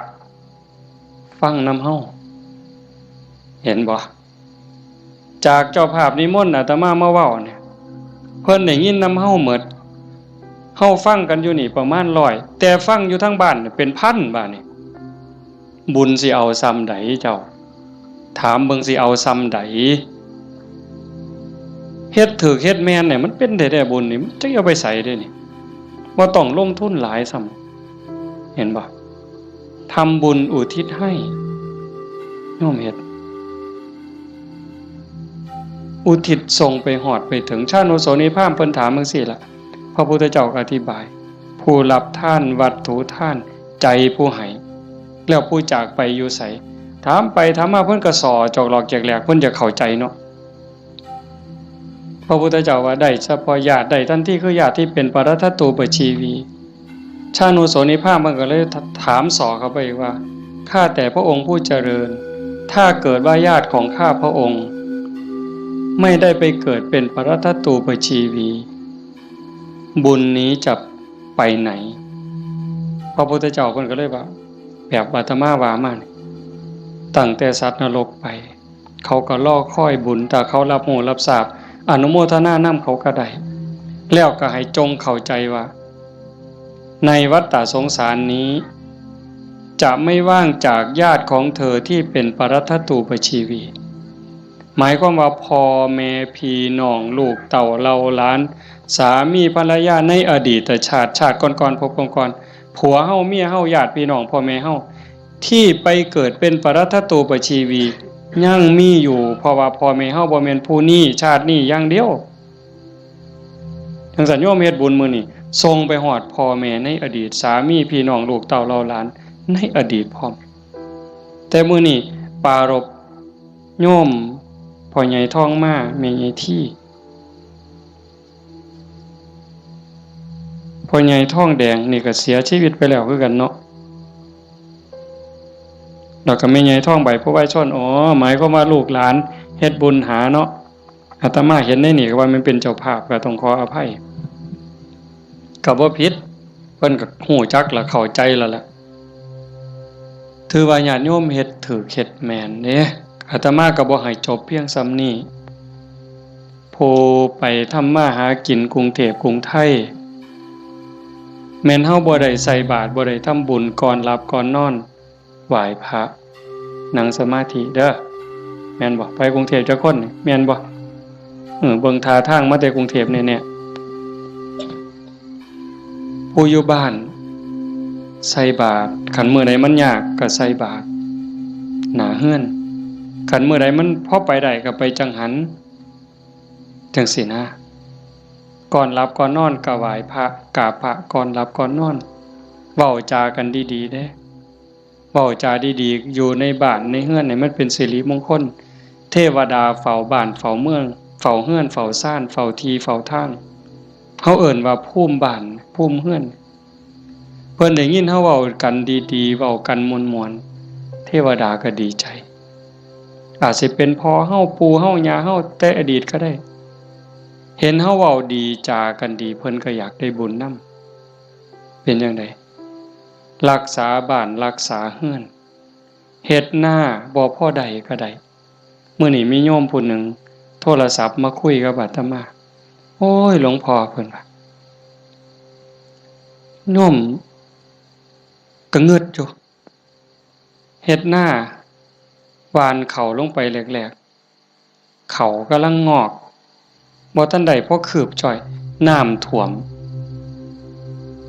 ฟังนำเฮาเห็นบ่จากเจ้าภาพนิมนต์อาตมามาเว้าเนี่ยเพิ่นได้ยินนำเฮาหมดเฮาฟังกันอยู่นี่ประมาณ100แต่ฟังอยู่ทั้งบ้านเป็นพันบ้านนี่บุญสิเอาซ้ำใดเจ้าถามเบิ่งสิเอาซ้ำใดเฮ็ดถูกเฮ็ดแม่นเนี่ยมันเป็นได้บุญนี่มันจะเอาไปใส่ได้นี่บ่ต้องลงทุนหลายซ้ำเห็นบ่ทำบุญอุทิศให้โยมเฮ็ดอุทิศส่งไปหอดไปถึงชาโนโสนิพพานเพิ่นถามจังซี่ล่ะพระพุทธเจ้าอธิบายผู้รับท่านวัตถุท่านใจผู้ให้แล้วผู้จากไปอยู่ไสถามไปถามมาเพิ่นก็สอจอกหลอกแจกแหลกเพิ่นจะเข้าใจเนาะพระพุทธเจ้าว่าได้เฉพาะญาติได้ทันทีคือญาติที่เป็นปรัตถตูปชีวีชาโนโสนิพพานมันก็เลยถามสอเข้าไปว่าข้าแต่พระองค์ผู้เจริญถ้าเกิดว่าญาติของข้าพระองค์ไม่ได้ไปเกิดเป็นปรัตถตูปชีวีบุญนี้จะไปไหน พระพุทธเจ้าเพิ่นก็เลยว่าแบบอาตมาว่ามานี่ตั้งแต่สัตว์นรกไปเขาก็รอคอยบุญแต่เขารับรู้รับทราบอนุโมทนานำเขาก็ได้แล้วก็ให้จงเข้าใจว่าในวัฏฏะสงสารนี้จะไม่ว่างจากญาติของเธอที่เป็นปรัตถตูปชีวีหมายความว่าพ่อแม่พี่น้องลูกเต่าเราหลานสามีภรรยาในอดีตชาติก่อนๆพบก่อนๆผัวเฮาเมียเฮาญาติพี่น้องพ่อแม่เฮาที่ไปเกิดเป็นปรัตถตูปชีวียังมีอยู่เพราะว่าพ่อแม่เฮาบ่แม่นผู้นี้ชาตินี้อย่างเดียวจังซั่นโยมเฮ็ดบุญมื้อนี้ส่งไปฮอดพ่อแม่ในอดีตสามีพี่น้องลูกเต่าเราหลานในอดีตพร้อมแต่มื้อนี้ปรารภโยมพ่อใหญ่ทองมาแม่ใหญ่ที่พ่อใหญ่ทองแดงนี่ก็เสียชีวิตไปแล้วคือกันเนาะแล้วก็แม่ใหญ่ทองใบผู้ไว้ชนหมายความว่าลูกหลานเฮ็ดบุญหาเนาะอาตมาเห็นได้นี่ก็ว่ามันเป็นเจ้าภาพก็ต้องขออภัยก็บ่ผิดเพิ่นก็ฮู้จักและเข้าใจแล้วล่ะถือว่าญาติโยมเฮ็ดถูกเฮ็ดแม่นเด้อาตมาก็บ่ให้จบเพียงส่ำนี้ผู้ไปทำมาหากินกรุงเทพกรุงไทยแม่นเฮาบ่ได้ใส่บาตรบ่ได้ทำบุญก่อนหลับก่อนนอนไหว้พระนั่งสมาธิเด้อแม่นบ่ไปกรุงเทพจักคนนี่แม่นบ่เบิ่งท่าทางมาแต่กรุงเทพแน่ๆผู้อยู่บ้านใส่บาตรคันมื้อใดมันยากก็ใส่บาตรหน้าเฮือนคันมื้อใดมันพอไปได้ก็ไปจังหันจังซี่นะก่อนหลับก่อนนอนก็ไหว้พระกราบพระก่อนหลับก่อนนอนเว้าจากันดีๆเด้เว้าจาดีๆอยู่ในบ้านในเฮือนนี่มันเป็นสิริมงคลเทวดาเฝ้าบ้านเฝ้าเมืองเฝ้าเฮือนเฝ้าซ่านเฝ้าที่เฝ้าทางเฮาเอิ้นว่าภูมิบ้านภูมิเฮือนเพิ่นได้ยินเฮาเว้ากันดีๆเว้ากันม่วนๆเทวดาก็ดีใจอาจสิเป็นพ่อเฮาปู่เฮาย่าเฮาแต่อดีตก็ได้เห็นเฮาเว้าดีจากันดีเพิ่นก็อยากได้บุญนำเป็นจังได๋รักษาบ้านรักษาเฮือนเฮ็ดหน้าบ่พอใดก็ได้มื้อนี้มีโยมผู้หนึ่งโทรศัพท์มาคุยกับอาตมาโอ้ยหลวงพ่อเพิ่นว่าโยมก็งึดอยู่เฮ็ดหน้าหว่านข้าวลงไปแรกๆข้าวกำลังงอกบ่ทันได้พอคืบจ้อยน้ำท่วม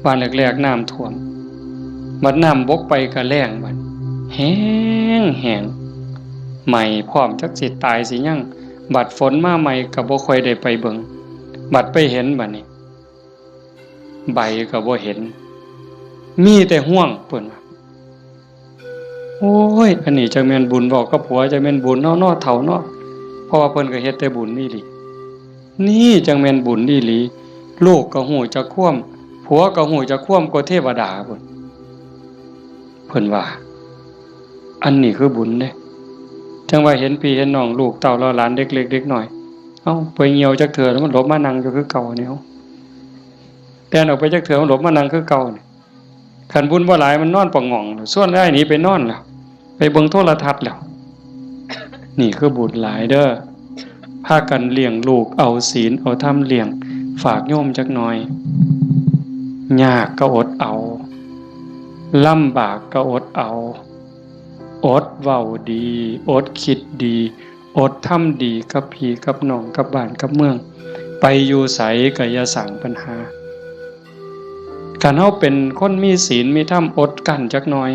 หว่านแรกๆน้ำท่วมบัดน้ำบกไปก็แล้งบัดแห้งใหม่พร้อมจักสิตายสิยังบัดฝนมาใหม่ก็บ่ค่อยได้ไปเบิ่งบัดไปเห็นบัดนี้ใบก็บ่เห็นมีแต่ห่วงเพิ่นว่าโอ้ยอันนี้จักแม่นบุญบอกกับผัวจักแม่นบุญเนาะเฒ่าเนาะเพราะว่าเพิ่นก็เฮ็ดแต่บุญนี่หลีนี่จังแม่นบุญอีหลีลูกก็ฮู้จักความผัวก็ฮู้จักความกว่าเทวดาพุ่นเพิ่นว่าอันนี้คือบุญเด้จังว่าเห็นพี่เห็นน้องลูกเต้าเราหลานเด็กเล็กเด็กน้อยเอ้าไปเหี่ยวจักเถื่อแล้วมันหลบมานั่งอยู่คือเก่านี่เฮาแต่ออกไปจักเถื่อมันหลบมานั่งคือเก่านี่คันบุญบ่หลายมันนอนปะง่องส่วนได้หนีไปนอนแล้วไปเบิ่งโทรทัศน์แล้วนี่คือบุญหลายเด้อพากันเลี้ยงลูกเอาศีลเอาธรรมเลี้ยงฝากโยมจักหน่อยยากก็อดเอาลำบากก็อดเอาอดเว้าดีอดคิดดีอดทำดีกับพี่กับน้องกับบ้านกับเมืองไปอยู่ไสก็อย่าสร้างปัญหาคันเฮาเป็นคนมีศีลมีธรรมอดกั้นจักหน่อย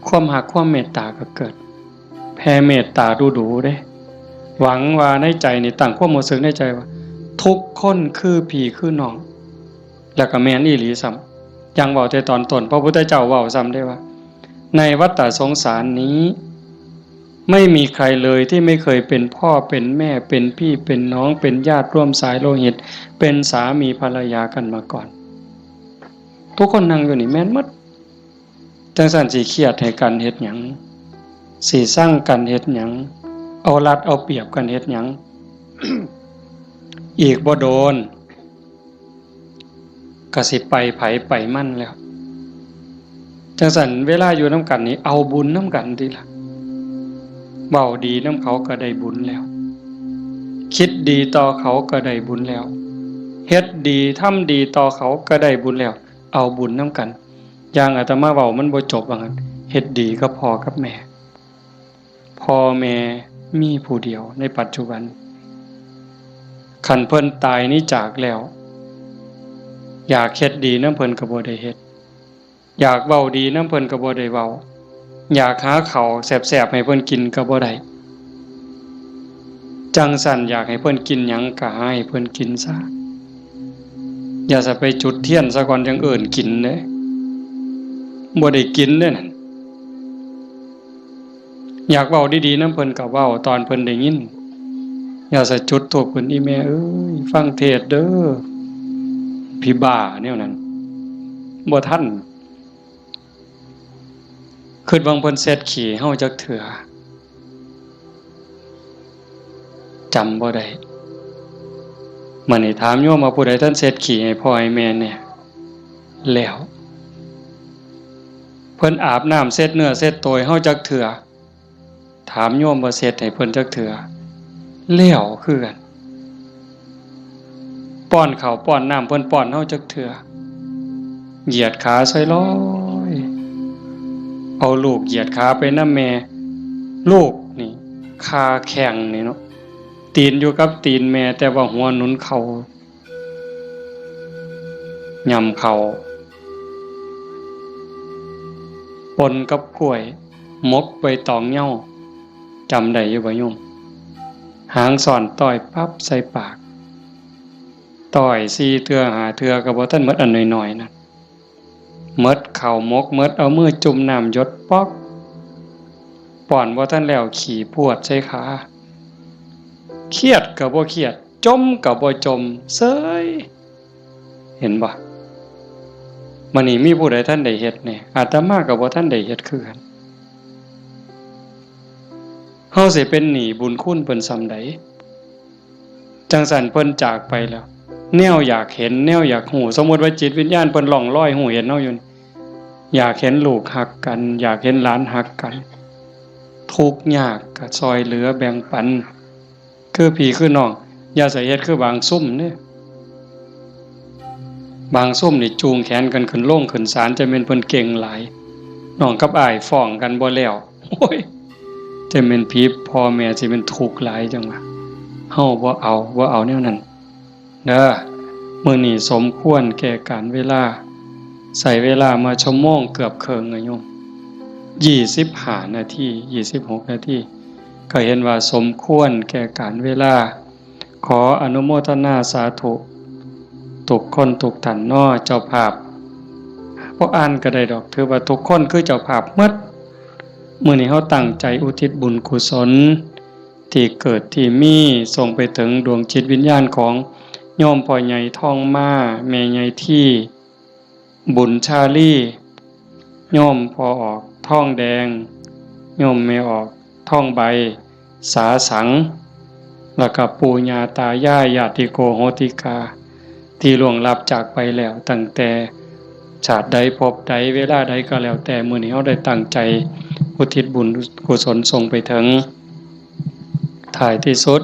ความรักความเมตตาก็เกิดแผ่เมตตาดูๆเด้หวังว่าในใจนี่ตั้งความรู้สึกในใจว่าทุกคนคือพี่คือน้องแล้วก็แม่นอีหลีซ้ำยังเว้าแต่ตอนต้นพระพุทธเจ้าเว้าซ้ำได้ว่าในวัฏฏะสงสารนี้ไม่มีใครเลยที่ไม่เคยเป็นพ่อเป็นแม่เป็นพี่เป็นน้องเป็นญาติร่วมสายโลหิตเป็นสามีภรรยากันมาก่อนทุกคนนั่งอยู่นี่แม่นหมดจังซั่นสิเครียดให้กันเฮ็ดหยังสิสร้างกันเฮ็ดหยังเอารัดเอาเปรียบกันเฮ็ดหยัง อีกบ่โดน ก็สิไปไผไปมั่นแล้วจังซั่นเวลาอยู่นำกันนี่เอาบุญนำกันติล่ะเว้าดีนำเขาก็ได้บุญแล้วคิดดีต่อเขาก็ได้บุญแล้วเฮ็ดดีทำดีต่อเขาก็ได้บุญแล้วเอาบุญนำกันอย่างอาตมาเว้ามันบ่จบว่างั้นเฮ็ดดีกับพ่อกับแม่พ่อแม่มีผู้เดียวในปัจจุบันคันเพิ่นตายนี้จากแล้วอยากเฮ็ดดีนำเพิ่นก็บ่ได้เฮ็ดอยากเว้าดีนำเพิ่นก็บ่ได้เว้าอยากหาข้าวแซ่บๆให้เพิ่นกินก็บ่ได้จังสั่นอยากให้เพิ่นกินหยังก็ให้เพิ่นกินซะอย่าจะไปจุดเทียนซะก่อนจังเอิ้นกินเด้บ่ได้กินเด้นั่นอยากเว้าดีๆนำเพิ่นก็เว้าตอนเพิ่นได้ยินอย่าจะจุดธูปเพิ่นอีแม่เอ้ยฟังเทศเด้อพี่บ้าแนวนั้นบ่ทันคิดว่าเพิ่นเสร็จขี้เฮาจักเทื่อจำบ่ได้มื้อนี้ถามโยมว่าผู้ใดท่านเสร็จขี้ให้พ่อให้แม่เนี่ยแล้วเพิ่นอาบน้ำเสร็จเนื้อเสร็จตัวให้เฮาจักเทื่อถามโยมว่าเสร็จให้เพิ่นจักเทื่อแล้วคือกันป้อนข้าวป้อนน้ำเพิ่นป้อนเฮาจักเทื่อเหยียดขาซอยลอยเอาลูกเหยียดขาไปนำแม่ลูกนี่ขาแข็งนี่เนาะตีนอยู่กับตีนแม่แต่ว่าหัวหนุนเข่าย่ำเข่าปนกับกล้วยมกใบตองเหย้าจำได้อยู่บ่โยมหางสอนต่อยปั๊บใส่ปากต่อย4เทื่อ5เทื่อก็บ่ทันหมดอันน้อยๆนั่นหมดข้าวมกหมดเอามือจุ่มน้ำหยดป๊อกป้อนบ่ทันแล้วขี่พวดใส่ขาเครียดก็บ่เครียดจมก็บ่จมเซ้ยเห็นบ่มื้อนี้มีผู้ใดท่านได้เฮ็ดแน่อาตมาก็บ่ทันได้เฮ็ดคือกันเฮาสิเป็นหนี้บุญคุณเพิ่นส่ำใดจังซั่นเพิ่นจากไปแล้วแนวอยากเห็นแนวอยากฮู้สมมุติว่าจิตวิญญาณเพิ่นล่องลอยฮู้เห็นเฮาอยู่อยากเห็นลูกฮักกันอยากเห็นหลานฮักกันทุกข์ยากก็ช่วยเหลือแบ่งปันคือพี่คือน้องอย่าใส่เฮ็ดคือบางซุ่มเด้บางซุ่มนี่จูงแขนกันขึ้นโลงขึ้นศาลจะแม่นเพิ่นเก่งหลายน้องกับอ้ายฟ้องกันบ่แล้วโอ้ยจะแม่นพี่พ่อแม่สิเป็นทุกข์หลายจังว่าเฮาบ่เอาแนวนั้นเด้อมื้อนี้สมควรแก่การเวลาใส่เวลามาชั่วโมงเกือบครึ่งอะโยม25นาที26นาทีก็เห็นว่าสมควรแก่การเวลาขออนุโมทนาสาธุทุกคนทุกท่านน้อเจ้าภาพบ่อ่านก็ได้ดอกถือว่าทุกคนคือเจ้าภาพหมดมื้อนี้เฮาตั้งใจอุทิศบุญกุศลที่เกิดที่มีส่งไปถึงดวงจิตวิญญาณของโยมพ่อใหญ่ทองมาแม่ใหญ่ที่บุญชาลีโยมพ่อออกทองแดงโยมแม่ออกท่องใบสาสังแล้วก็ปู่ย่าตายายญาติโกโหติกาที่ล่วงลับจากไปแล้วตั้งแต่ชาติใดภพใดเวลาใดก็แล้วแต่มื้อนี้เฮาได้ตั้งใจอุทิศบุญกุศลส่งไปถึงท้ายที่สุด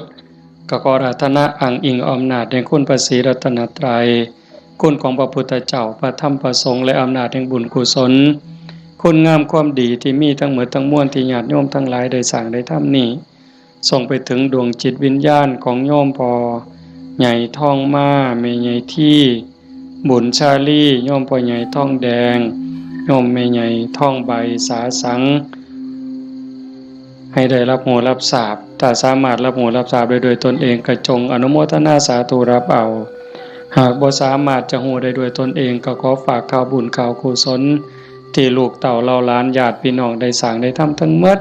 ก็ขออาราธนาอ้างอิงอำนาจแห่งคุณพระศรีรัตนตรัยคุณของพระพุทธเจ้าพระธรรมพระสงฆ์และอำนาจแห่งบุญกุศลคุณงามความดีที่มีทั้งหมดทั้งมวลที่ญาติโยมทั้งหลายได้สร้างได้ทำนี้ส่งไปถึงดวงจิตวิญญาณของโยมพ่อใหญ่ทองมาแม่ใหญ่ที่บุญชาลีโยมพ่อใหญ่ทองแดงโยมแม่ใหญ่ทองใบสาสังให้ได้รับหูรับทราบถ้าสามารถรับหูรับทราบได้โดยตนเองก็จงอนุโมทนาสาธุรับเอาหากบ่สามารถจะหูได้ด้วยตนเองก็ขอฝากข่าวบุญข่าวกุศลที่ลูกเต่าเล่าล้านญาติพี่น้องได้สร้างได้ทำทั้งหมด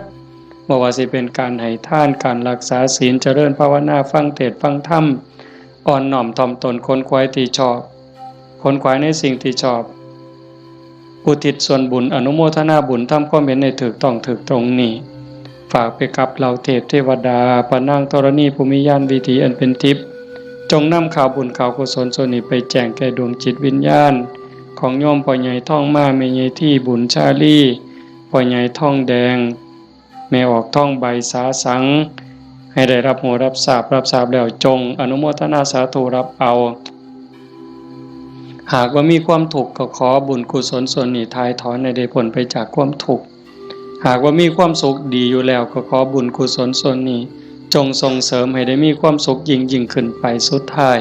บ่ว่าสิเป็นการให้ทานการรักษาศีลเจริญภาวนาฟังเทศน์ฟังธรรมอ่อนน้อมถ่อมตนค้นคว้าที่ชอบค้นคว้าในสิ่งที่ชอบอุทิศส่วนบุญอนุโมทนาบุญทำความเห็นในถูกต้องถูกตรงนี้ฝากไปกับเหล่าเทพเทวดาพระนางธรณีภูมิญาณวิถีอันเป็นทิพย์ จงนำข่าวบุญข่าวกุศลส่วนนี้ไปแจ้งแก่ดวงจิตวิญญาณของโยมพ่อใหญ่ท่องมาแม่ใหญ่ที่บุญชาลีพ่อใหญ่ท่องแดงแม่ออกท่องใบสาสังให้ได้รับหูรับทราบแล้วจงอนุโมทนาสาธุรับเอาหากว่ามีความทุกข์ก็ขอบุญกุศลส่วนนี้ทายถอนให้ได้พ้นไปจากความทุกข์หากว่ามีความสุขดีอยู่แล้วก็ขอบุญกุศลส่วนนี้จงส่งเสริมให้ได้มีความสุขยิ่งขึ้นไปสุดท้าย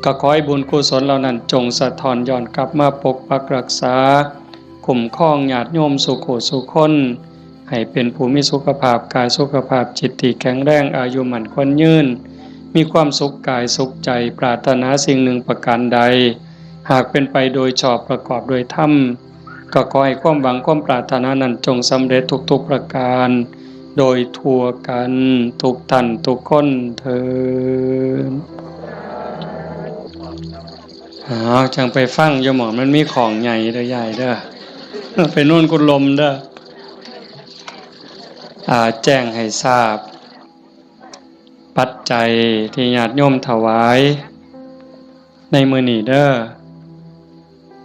ก็ขอให้บุญกุศลเหล่านั้นจงสะท้อนย้อนกลับมาปกปักรักษาคุ้มครองญาติโยมสุขสุขคนให้เป็นผู้มีสุขภาพกายสุขภาพจิตที่แข็งแรงอายุมั่นขวัญยืนมีความสุขกายสุขใจปรารถนาสิ่งหนึ่งประการใดหากเป็นไปโดยชอบประกอบโดยธรรมก็ขอให้ความหวังความปรารถนานั้นจงสำเร็จทุกๆประการโดยทั่วกันทุกท่านทุกคนเถิดจังไปฟังอย่าหมอมันมีของใหญ่เด้อใหญ่เด้อไปนู่นกุลมเด้อแจ้งให้ทราบปัจจัยที่ญาติโยมถวายในมื้อนี้เด้อ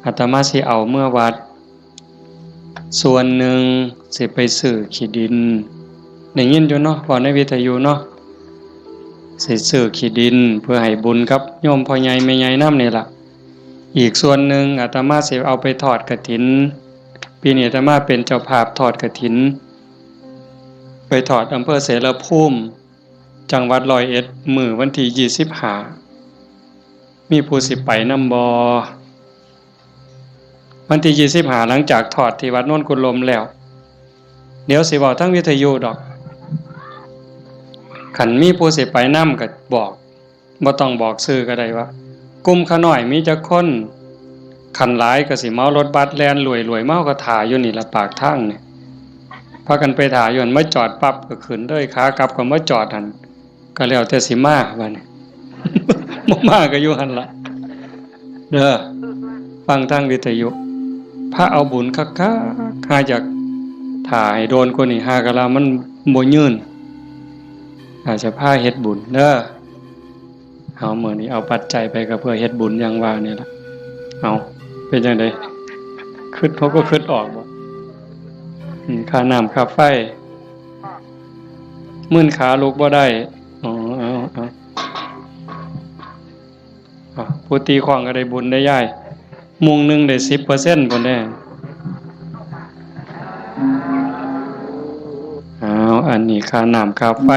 อาตมาสิเอาเมื่อวัดส่วนหนึ่งสิไปซื้อขี้ดินได้ยินอยู่เนาะว่าในวิทยุเนาะสิซื้อขี้ดินเพื่อให้บุญกับโยมพ่อใหญ่แม่ใหญ่นำนี่ล่ะอีกส่วนหนึ่งอาตมาสิเอาไปทอดกฐินปีนี้อาตมาเป็นเจ้าภาพทอดกฐินไปทอดอำเภอเสรภูมิจังหวัด101มื้อวันที่25มีผู้สิไปนำบ่วันที่25หลังจากทอดที่วัดโน่นกุลมแล้วเดี๋ยวสิเว้าทั้งวิทยุดอกคันมีผู้สิไปนำก็บอกบ่ต้องบอกชื่อก็ได้ว่ากลุ่มขาน้อยมีจักคนคันหลายก็สิเมารถบัสแล่นรวยๆเมาก็ถ่าอยู่นี่ละปากทางนี่พากันไปถ่าอยู่หั่นมาจอดปั๊บก็ขึ้นเลยขากลับก็มาจอดหั่นก็แล้วแต่สิมาบัดนี้ บ่มาก็อยู่หั่นล่ะเด้อฟังทางวิทยุพระเอาบุญคักๆหาจากถ่าให้โดนคนนี่หากะลามันบ่ยืนอาจจะพาเฮ็ดบุญเด้อเอามื้อนี้เอาปัจจัยไปก็เพื่อเฮ็ดบุญอย่างว่านี่ล่ะเอาเป็นจังได๋คิดเขาก็คิดออกบ่ค่าน้ำค่าไฟมื่นขาลุกบ่ได้ผู้ตีของก็ได้บุญได้ย่ายมุงหนึ่งได้ 10% พุ่นแน่อันนี้ค่าน้ำค่าไฟ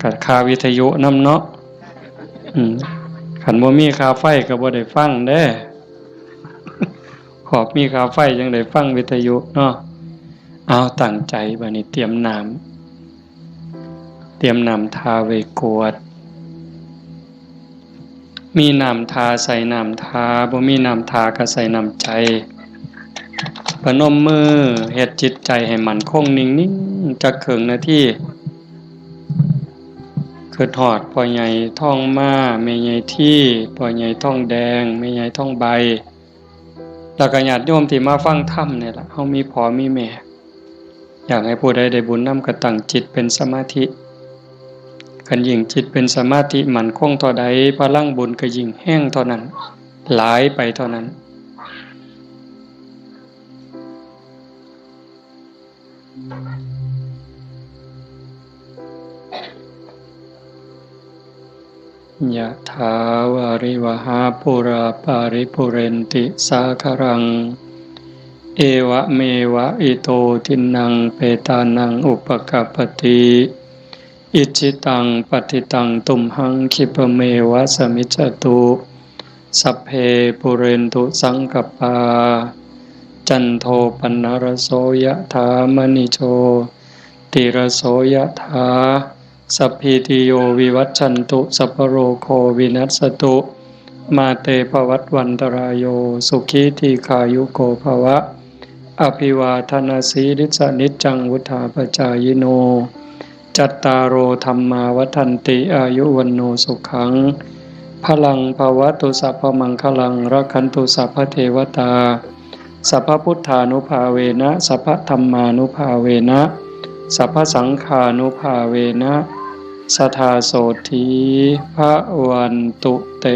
กับค่าวิทยุนำเนาะคันบ่มีค่าไฟก็บ่ได้ฟังเด้ขอบมีค่าไฟจังได้ฟังวิทยุเนาะเอาตั้งใจบัดนี้เตรียมน้ำทาไว้กวดมีน้ำทาใส่น้ำทาบ่มีน้ำทาก็ใส่น้ำใจพนมมือเฮ็ดจิตใจให้มั่นคงนิ่งๆจักครึ่งนาทีคือทอดพ่อใหญ่ท่องมาแม่ใหญ่ที่พ่อใหญ่ท่องแดงแม่ใหญ่ท่องใบแล้วก็ญาติโยมที่มาฟังธรรมนี่ล่ะเฮามีพ่อมีแม่อยากให้ผู้ใดได้บุญนำก็ตั้งจิตเป็นสมาธิคันยิ่งจิตเป็นสมาธิมั่นคงเท่าใดพลังบุญก็ยิ่งแห้งเท่านั้นหลายไปเท่านั้นยะถาวาริวหาปุราปาริปุเรนติสาครังเอวะเมวะอิโตทินังเปตานังอุปกัปปติอิจิตังปฏิตังตุมหังคิปเมวะสมิจจตุสัพเพปุเรนตุสังกปาจันโทปนรโสยะถามณิโชติรโสยะถาสัพพิติโยวิวัชชันตุสัพพโรโควินัสสตุมาเตภวัตวันตรายโยสุขีทีขายุโกภวะอภิวาทนาสีริสนิจจังวุธาปจายโนจัตตารโอธัมมาวัฏันติอายุวันโนสุขังพลังภวตุสัพพมังคลังรักขันตุสัพพเทวตาสัพพพุทธานุภาเวนะสัพพธัมมานุภาเวนะสัพพสังฆานุภาเวนะ สทธาโสธีภะวันตุเต